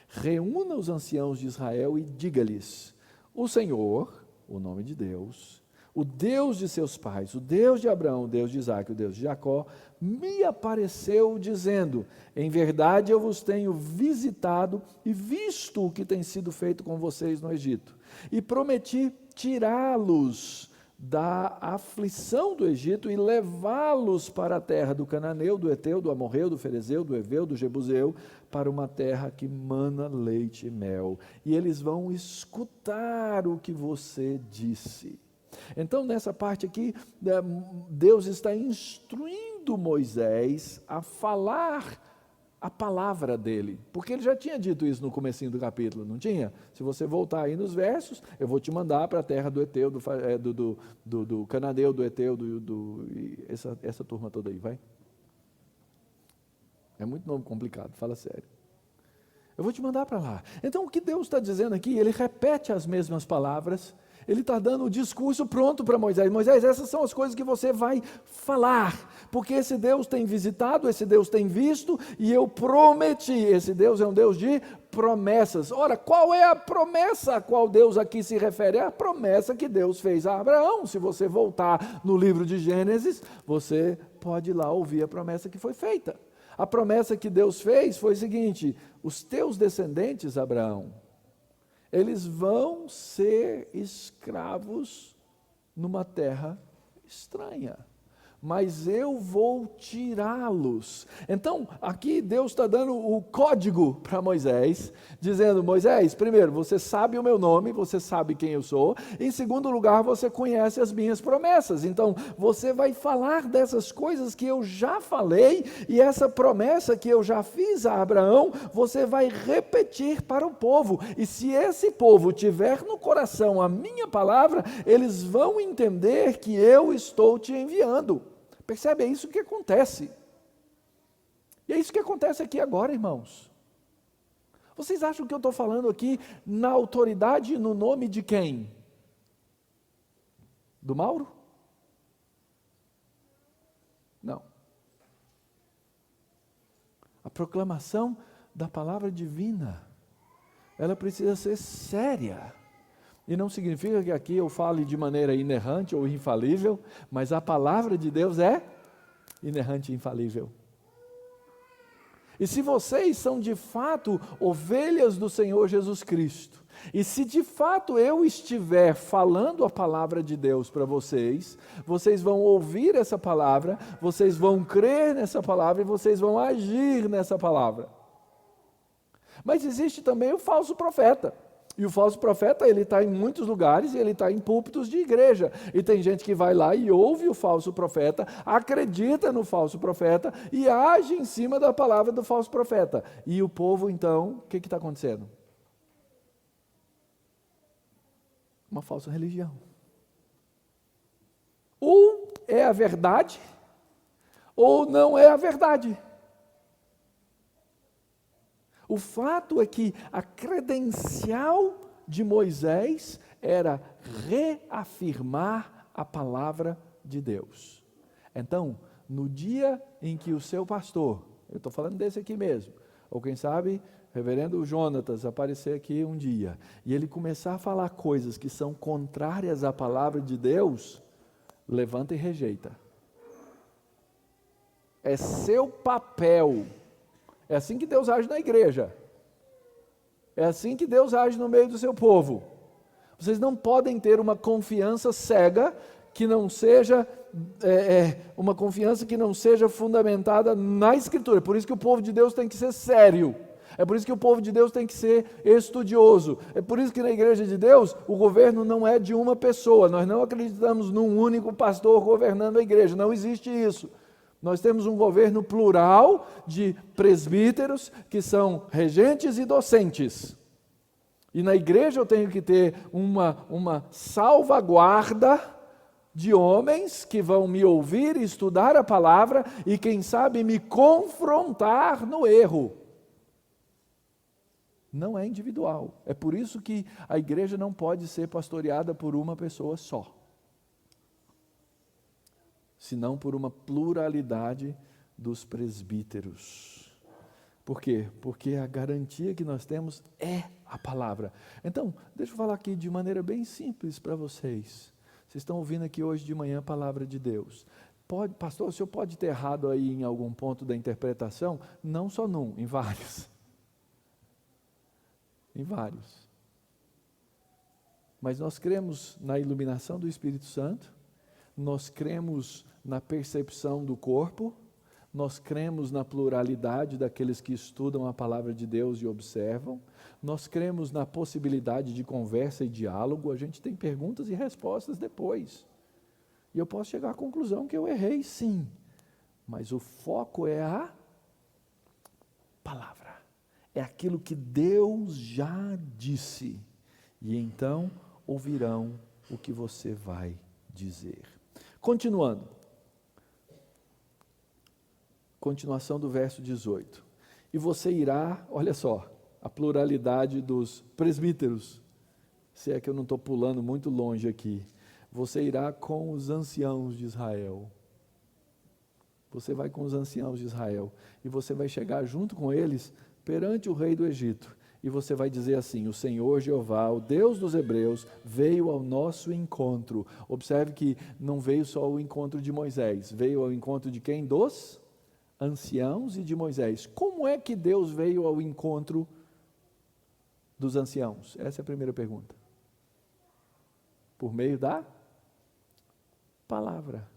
reúna os anciãos de Israel e diga-lhes, o Senhor, o nome de Deus, o Deus de seus pais, o Deus de Abraão, o Deus de Isaque, o Deus de Jacó, me apareceu dizendo, em verdade eu vos tenho visitado e visto o que tem sido feito com vocês no Egito. E prometi tirá-los da aflição do Egito e levá-los para a terra do Cananeu, do Eteu, do Amorreu, do Ferezeu, do Eveu, do Jebuseu, para uma terra que mana leite e mel. E eles vão escutar o que você disse. Então, nessa parte aqui, Deus está instruindo Moisés a falar a palavra dele, porque ele já tinha dito isso no comecinho do capítulo, não tinha? Se você voltar aí nos versos, eu vou te mandar para a terra do Eteu, do Cananeu, do Eteu, essa turma toda aí, vai? É muito nome complicado, fala sério. Eu vou te mandar para lá. Então, o que Deus está dizendo aqui, ele repete as mesmas palavras, ele está dando o discurso pronto para Moisés. Moisés, essas são as coisas que você vai falar, porque esse Deus tem visitado, esse Deus tem visto, e eu prometi, esse Deus é um Deus de promessas. Ora, qual é a promessa a qual Deus aqui se refere? É a promessa que Deus fez a Abraão. Se você voltar no livro de Gênesis, você pode ir lá ouvir a promessa que foi feita. A promessa que Deus fez foi o seguinte: os teus descendentes, Abraão, eles vão ser escravos numa terra estranha, mas eu vou tirá-los. Então, aqui Deus está dando o código para Moisés, dizendo: Moisés, primeiro, você sabe o meu nome, você sabe quem eu sou. Em segundo lugar, você conhece as minhas promessas. Então, você vai falar dessas coisas que eu já falei, e essa promessa que eu já fiz a Abraão, você vai repetir para o povo. E se esse povo tiver no coração a minha palavra, eles vão entender que eu estou te enviando. Percebe? É isso que acontece. E é isso que acontece aqui agora, irmãos. Vocês acham que eu estou falando aqui na autoridade e no nome de quem? Do Mauro? Não. A proclamação da palavra divina, ela precisa ser séria. E não significa que aqui eu fale de maneira inerrante ou infalível, mas a palavra de Deus é inerrante e infalível. E se vocês são de fato ovelhas do Senhor Jesus Cristo, e se de fato eu estiver falando a palavra de Deus para vocês, vocês vão ouvir essa palavra, vocês vão crer nessa palavra e vocês vão agir nessa palavra. Mas existe também o falso profeta. E o falso profeta, ele está em muitos lugares e ele está em púlpitos de igreja. E tem gente que vai lá e ouve o falso profeta, acredita no falso profeta e age em cima da palavra do falso profeta. E o povo, então, o que está acontecendo? Uma falsa religião. Ou é a verdade, ou não é a verdade. O fato é que a credencial de Moisés era reafirmar a palavra de Deus. Então, no dia em que o seu pastor, eu estou falando desse aqui mesmo, ou quem sabe, reverendo Jonatas aparecer aqui um dia, e ele começar a falar coisas que são contrárias à palavra de Deus, levanta e rejeita. É seu papel. É assim que Deus age na igreja. É assim que Deus age no meio do seu povo. Vocês não podem ter uma confiança cega que não seja uma confiança que não seja fundamentada na Escritura. Por isso que o povo de Deus tem que ser sério. É por isso que o povo de Deus tem que ser estudioso. É por isso que na igreja de Deus o governo não é de uma pessoa. Nós não acreditamos num único pastor governando a igreja. Não existe isso. Nós temos um governo plural de presbíteros que são regentes e docentes. E na igreja eu tenho que ter uma salvaguarda de homens que vão me ouvir e estudar a palavra e, quem sabe, me confrontar no erro. Não é individual. É por isso que a igreja não pode ser pastoreada por uma pessoa só, senão por uma pluralidade dos presbíteros. Por quê? Porque a garantia que nós temos é a palavra. Então, deixa eu falar aqui de maneira bem simples para vocês. Vocês estão ouvindo aqui hoje de manhã a palavra de Deus. Pastor, o senhor pode ter errado aí em algum ponto da interpretação? Não só num, em vários. Em vários. Mas nós cremos na iluminação do Espírito Santo, nós cremos na percepção do corpo, nós cremos na pluralidade daqueles que estudam a palavra de Deus e observam, nós cremos na possibilidade de conversa e diálogo, a gente tem perguntas e respostas depois. E eu posso chegar à conclusão que eu errei sim, mas o foco é a palavra, é aquilo que Deus já disse, e então ouvirão o que você vai dizer. Continuando, continuação do verso 18, e você irá, olha só, a pluralidade dos presbíteros, se é que eu não estou pulando muito longe aqui, você irá com os anciãos de Israel, você vai com os anciãos de Israel, e você vai chegar junto com eles perante o rei do Egito, e você vai dizer assim: o Senhor Jeová, o Deus dos Hebreus, veio ao nosso encontro. Observe que não veio só o encontro de Moisés, veio ao encontro de quem? Dos anciãos e de Moisés. Como é que Deus veio ao encontro dos anciãos? Essa é a primeira pergunta. Por meio da palavra.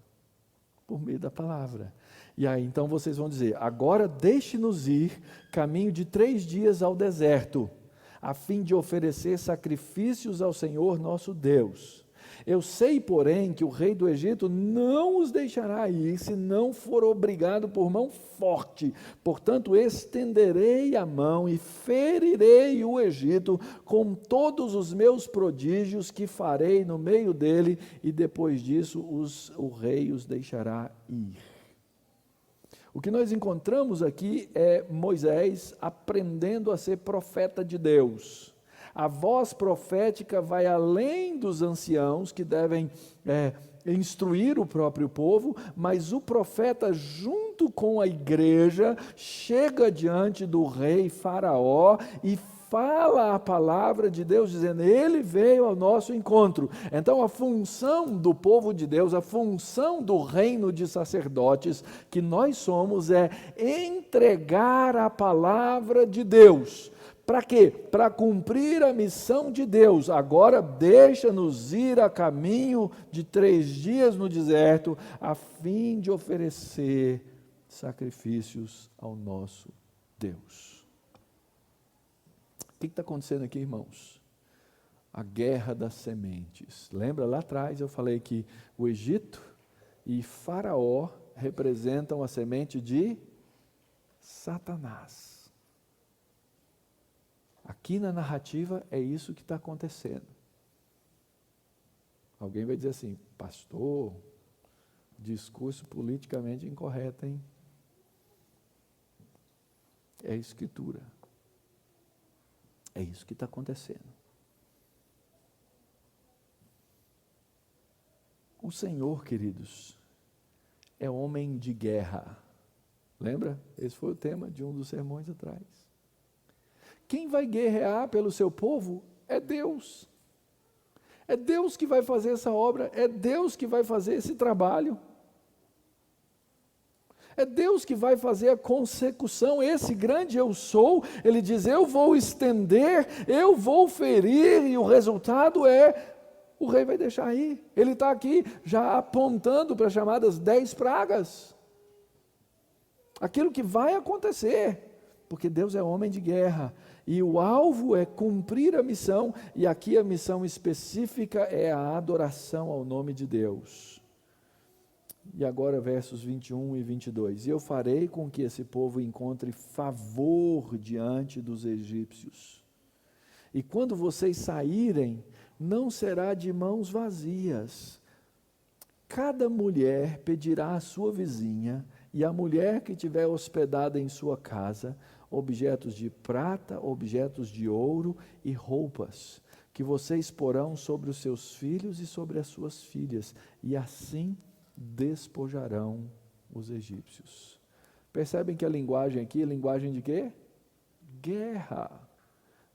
Por meio da palavra. E aí então vocês vão dizer: agora deixe-nos ir caminho de 3 dias ao deserto, a fim de oferecer sacrifícios ao Senhor nosso Deus. Eu sei, porém, que o rei do Egito não os deixará ir, se não for obrigado por mão forte. Portanto, estenderei a mão e ferirei o Egito com todos os meus prodígios que farei no meio dele, e depois disso o rei os deixará ir. O que nós encontramos aqui é Moisés aprendendo a ser profeta de Deus. A voz profética vai além dos anciãos que devem instruir o próprio povo, mas o profeta, junto com a igreja, chega diante do rei Faraó e fala a palavra de Deus, dizendo: ele veio ao nosso encontro. Então a função do povo de Deus, a função do reino de sacerdotes que nós somos, é entregar a palavra de Deus. Para quê? Para cumprir a missão de Deus. Agora deixa-nos ir a caminho de 3 dias no deserto, a fim de oferecer sacrifícios ao nosso Deus. O que está acontecendo aqui, irmãos? A guerra das sementes. Lembra lá atrás eu falei que o Egito e Faraó representam a semente de Satanás. Aqui na narrativa é isso que está acontecendo. Alguém vai dizer assim: pastor, discurso politicamente incorreto, hein? É a Escritura. É isso que está acontecendo. O Senhor, queridos, é homem de guerra. Lembra? Esse foi o tema de um dos sermões atrás. Quem vai guerrear pelo seu povo é Deus. É Deus que vai fazer essa obra, é Deus que vai fazer esse trabalho. É Deus que vai fazer a consecução. Esse grande eu sou, ele diz: eu vou estender, eu vou ferir, e o resultado é, o rei vai deixar ir. Ele está aqui já apontando para as chamadas 10 pragas. Aquilo que vai acontecer, porque Deus é homem de guerra. E o alvo é cumprir a missão, e aqui a missão específica é a adoração ao nome de Deus. E agora versos 21 e 22. E eu farei com que esse povo encontre favor diante dos egípcios. E quando vocês saírem, não será de mãos vazias. Cada mulher pedirá à sua vizinha, e a mulher que tiver hospedada em sua casa, objetos de prata, objetos de ouro e roupas, que vocês porão sobre os seus filhos e sobre as suas filhas, e assim despojarão os egípcios. Percebem que a linguagem aqui é linguagem de quê? Guerra.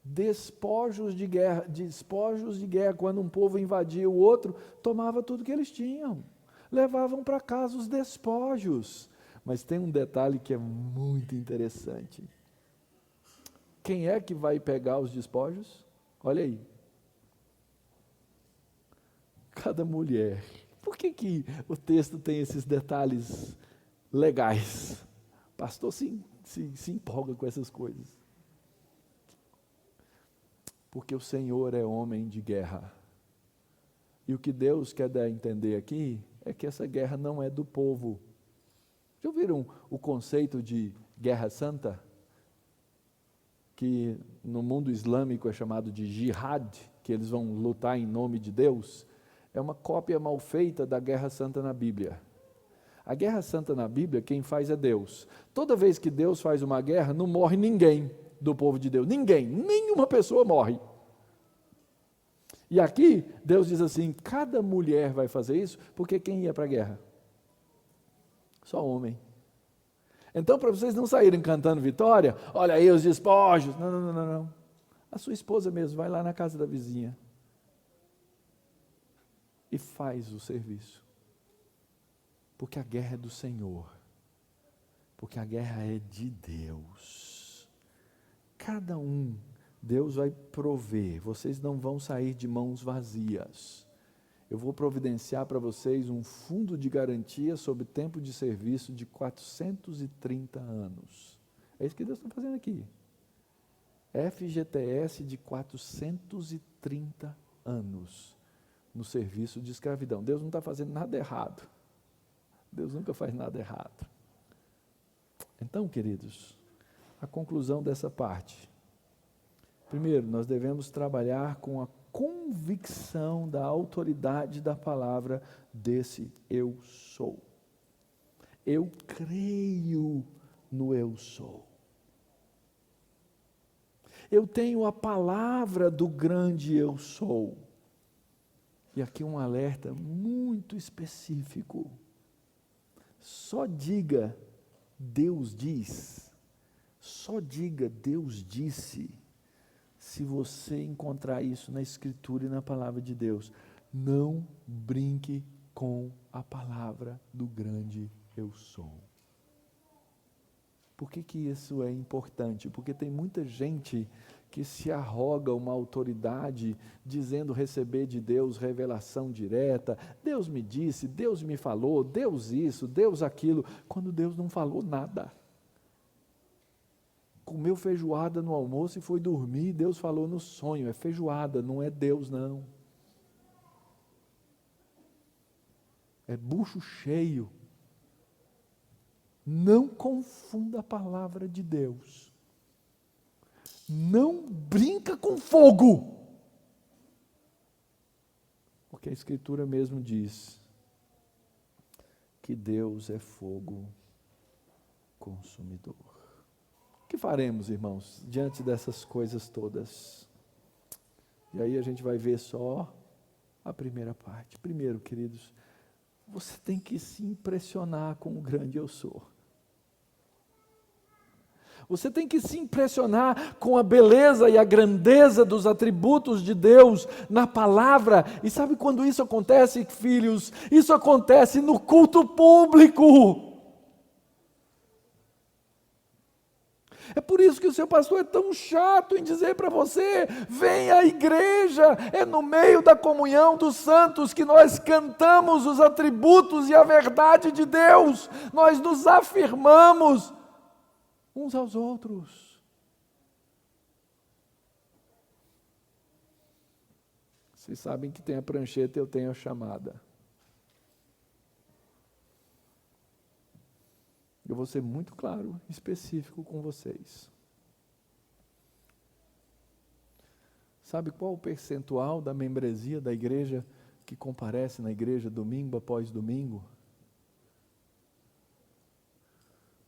Despojos de guerra. Despojos de guerra. Quando um povo invadia o outro, tomava tudo que eles tinham. Levavam para casa os despojos. Mas tem um detalhe que é muito interessante. Quem é que vai pegar os despojos? Olha aí. cada mulher. Por que o texto tem esses detalhes legais? O pastor se empolga com essas coisas. Porque o Senhor é homem de guerra. E o que Deus quer dar a entender aqui é que essa guerra não é do povo. Já ouviram o conceito de guerra santa? Que no mundo islâmico é chamado de jihad, que eles vão lutar em nome de Deus. É uma cópia mal feita da guerra santa na Bíblia. A guerra santa na Bíblia, quem faz é Deus. Toda vez que Deus faz uma guerra, não morre ninguém do povo de Deus. Ninguém, nenhuma pessoa morre. E aqui, Deus diz assim, cada mulher vai fazer isso, porque quem ia para a guerra? Só homem. Então, para vocês não saírem cantando vitória, olha aí os despojos. Não. A sua esposa mesmo, vai lá na casa da vizinha e faz o serviço. Porque a guerra é do Senhor. Porque a guerra é de Deus. Cada um, Deus vai prover. Vocês não vão sair de mãos vazias. Eu vou providenciar para vocês um fundo de garantia sobre tempo de serviço de 430 anos. É isso que Deus está fazendo aqui. FGTS de 430 anos no serviço de escravidão. Deus não está fazendo nada errado. Deus nunca faz nada errado. Então, queridos, a conclusão dessa parte. Primeiro, nós devemos trabalhar com a convicção da autoridade da palavra desse eu sou. Eu creio no eu sou. Eu tenho a palavra do grande eu sou. E aqui um alerta muito específico. Só diga, Deus diz. Só diga, Deus disse. Se você encontrar isso na Escritura e na Palavra de Deus, não brinque com a palavra do grande eu sou. Por que isso é importante? Porque tem muita gente que se arroga uma autoridade, dizendo receber de Deus revelação direta. Deus me disse, Deus me falou, Deus isso, Deus aquilo, quando Deus não falou nada. Comeu feijoada no almoço e foi dormir, Deus falou no sonho, é feijoada, não é Deus não. É bucho cheio. Não confunda a palavra de Deus. Não brinca com fogo. Porque a Escritura mesmo diz que Deus é fogo consumidor. O que faremos, irmãos, diante dessas coisas todas? E aí a gente vai ver só a primeira parte. Primeiro, queridos, você tem que se impressionar com o grande eu sou. Você tem que se impressionar com a beleza e a grandeza dos atributos de Deus na palavra. E sabe quando isso acontece, filhos? Isso acontece no culto público. É por isso que o seu pastor é tão chato em dizer para você, vem à igreja, é no meio da comunhão dos santos que nós cantamos os atributos e a verdade de Deus, nós nos afirmamos uns aos outros. Vocês sabem que tem a prancheta e eu tenho a chamada. Eu vou ser muito claro, específico com vocês. Sabe qual o percentual da membresia da igreja que comparece na igreja domingo após domingo?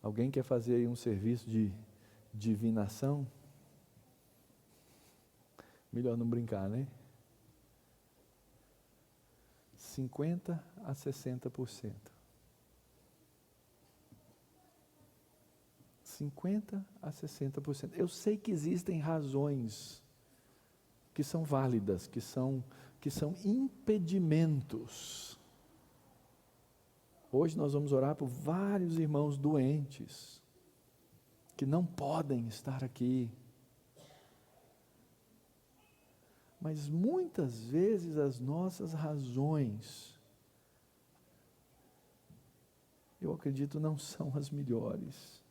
Alguém quer fazer aí um serviço de divinação? Melhor não brincar, né? 50% a 60%. 50% a 60%. Eu sei que existem razões que são válidas, que são impedimentos. Hoje nós vamos orar por vários irmãos doentes, que não podem estar aqui. Mas muitas vezes as nossas razões, eu acredito, não são as melhores.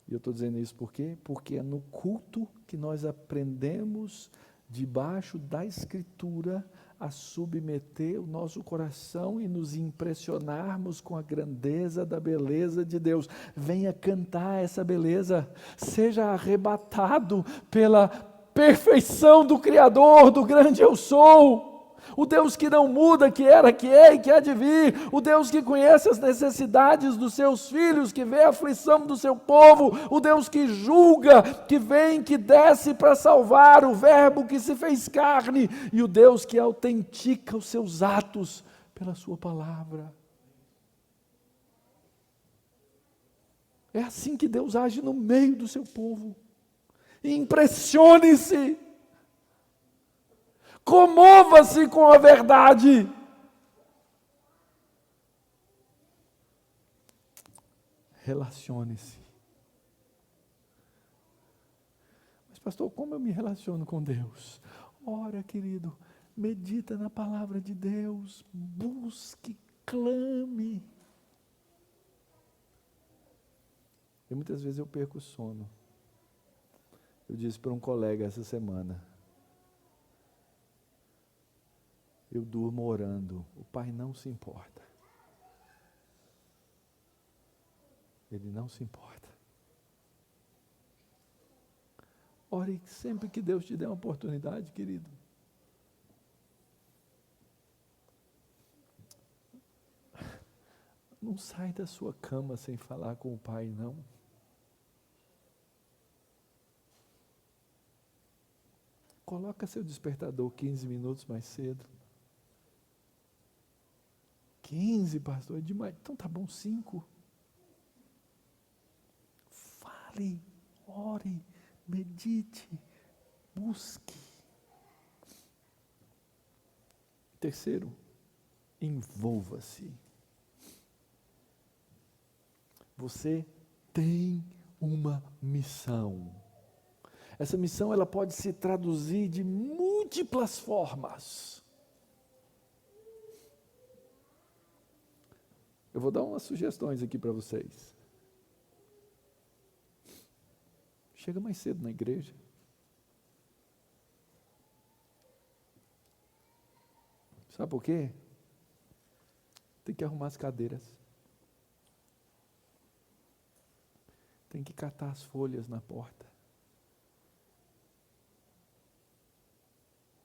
E eu estou dizendo isso por quê? Porque é no culto que nós aprendemos, debaixo da Escritura, a submeter o nosso coração e nos impressionarmos com a grandeza da beleza de Deus. Venha cantar essa beleza, seja arrebatado pela perfeição do Criador, do grande eu sou. O Deus que não muda, que era, que é e que há de vir. O Deus que conhece as necessidades dos seus filhos, que vê a aflição do seu povo. O Deus que julga, que vem, que desce para salvar. O Verbo que se fez carne. E o Deus que autentica os seus atos pela sua palavra. É assim que Deus age no meio do seu povo. Impressione-se. Comova-se com a verdade. Relacione-se. Mas pastor, como eu me relaciono com Deus? Ora, querido, medita na palavra de Deus, busque, clame. E muitas vezes eu perco o sono. Eu disse para um colega essa semana, eu durmo orando, o Pai não se importa. Ele não se importa. Ore sempre que Deus te der uma oportunidade, querido. Não sai da sua cama sem falar com o Pai, não. Coloca seu despertador 15 minutos mais cedo. 15, pastor, é demais. Então tá bom, 5. Fale, ore, medite, busque. Terceiro, envolva-se. Você tem uma missão. Essa missão ela pode se traduzir de múltiplas formas. Eu vou dar umas sugestões aqui para vocês. Chega mais cedo na igreja. Sabe por quê? Tem que arrumar as cadeiras. Tem que catar as folhas na porta.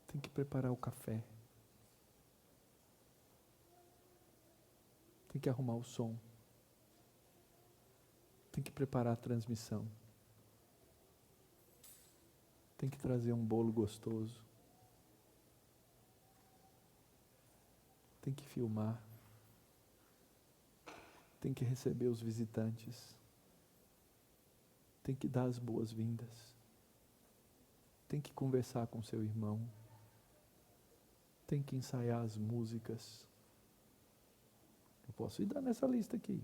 Tem que preparar o café. Tem que arrumar o som. Tem que preparar a transmissão. Tem que trazer um bolo gostoso. Tem que filmar. Tem que receber os visitantes. Tem que dar as boas-vindas. Tem que conversar com seu irmão. Tem que ensaiar as músicas. Eu posso ir dar nessa lista aqui.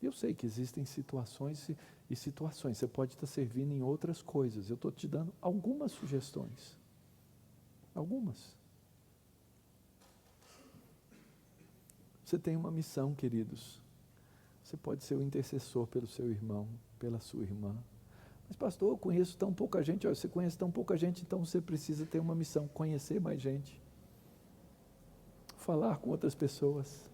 Eu sei que existem situações e situações. Você pode estar servindo em outras coisas. Eu estou te dando algumas sugestões. Algumas. Você tem uma missão, queridos. Você pode ser o intercessor pelo seu irmão, pela sua irmã. Mas pastor, eu conheço tão pouca gente. Olha, você conhece tão pouca gente, então você precisa ter uma missão. Conhecer mais gente. Falar com outras pessoas.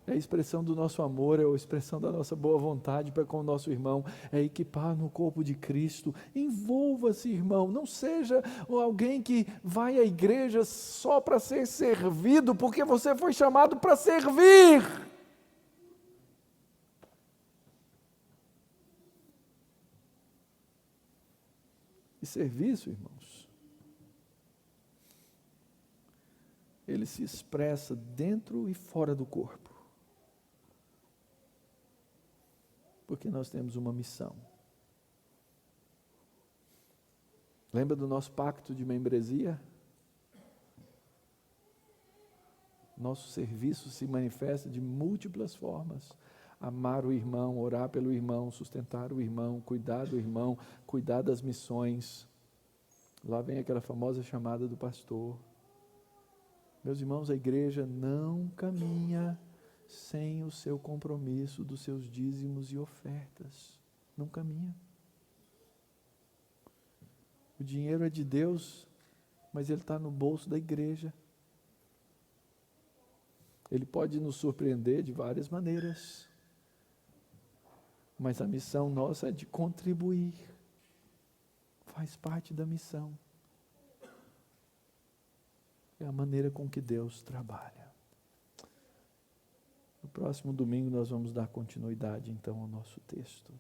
É a expressão do nosso amor, é a expressão da nossa boa vontade para com o nosso irmão, é equipar no corpo de Cristo. Envolva-se, irmão, não seja alguém que vai à igreja só para ser servido, porque você foi chamado para servir. E serviço, irmãos, ele se expressa dentro e fora do corpo. Porque nós temos uma missão. Lembra do nosso pacto de membresia? Nosso serviço se manifesta de múltiplas formas. amar o irmão, orar pelo irmão, sustentar o irmão, cuidar do irmão, cuidar das missões. Lá vem aquela famosa chamada do pastor. Meus irmãos, a igreja não caminha sem o seu compromisso dos seus dízimos e ofertas. Não caminha. O dinheiro é de Deus, mas ele está no bolso da igreja. Ele pode nos surpreender de várias maneiras, mas a missão nossa é de contribuir. Faz parte da missão. É a maneira com que Deus trabalha. No próximo domingo nós vamos dar continuidade então ao nosso texto.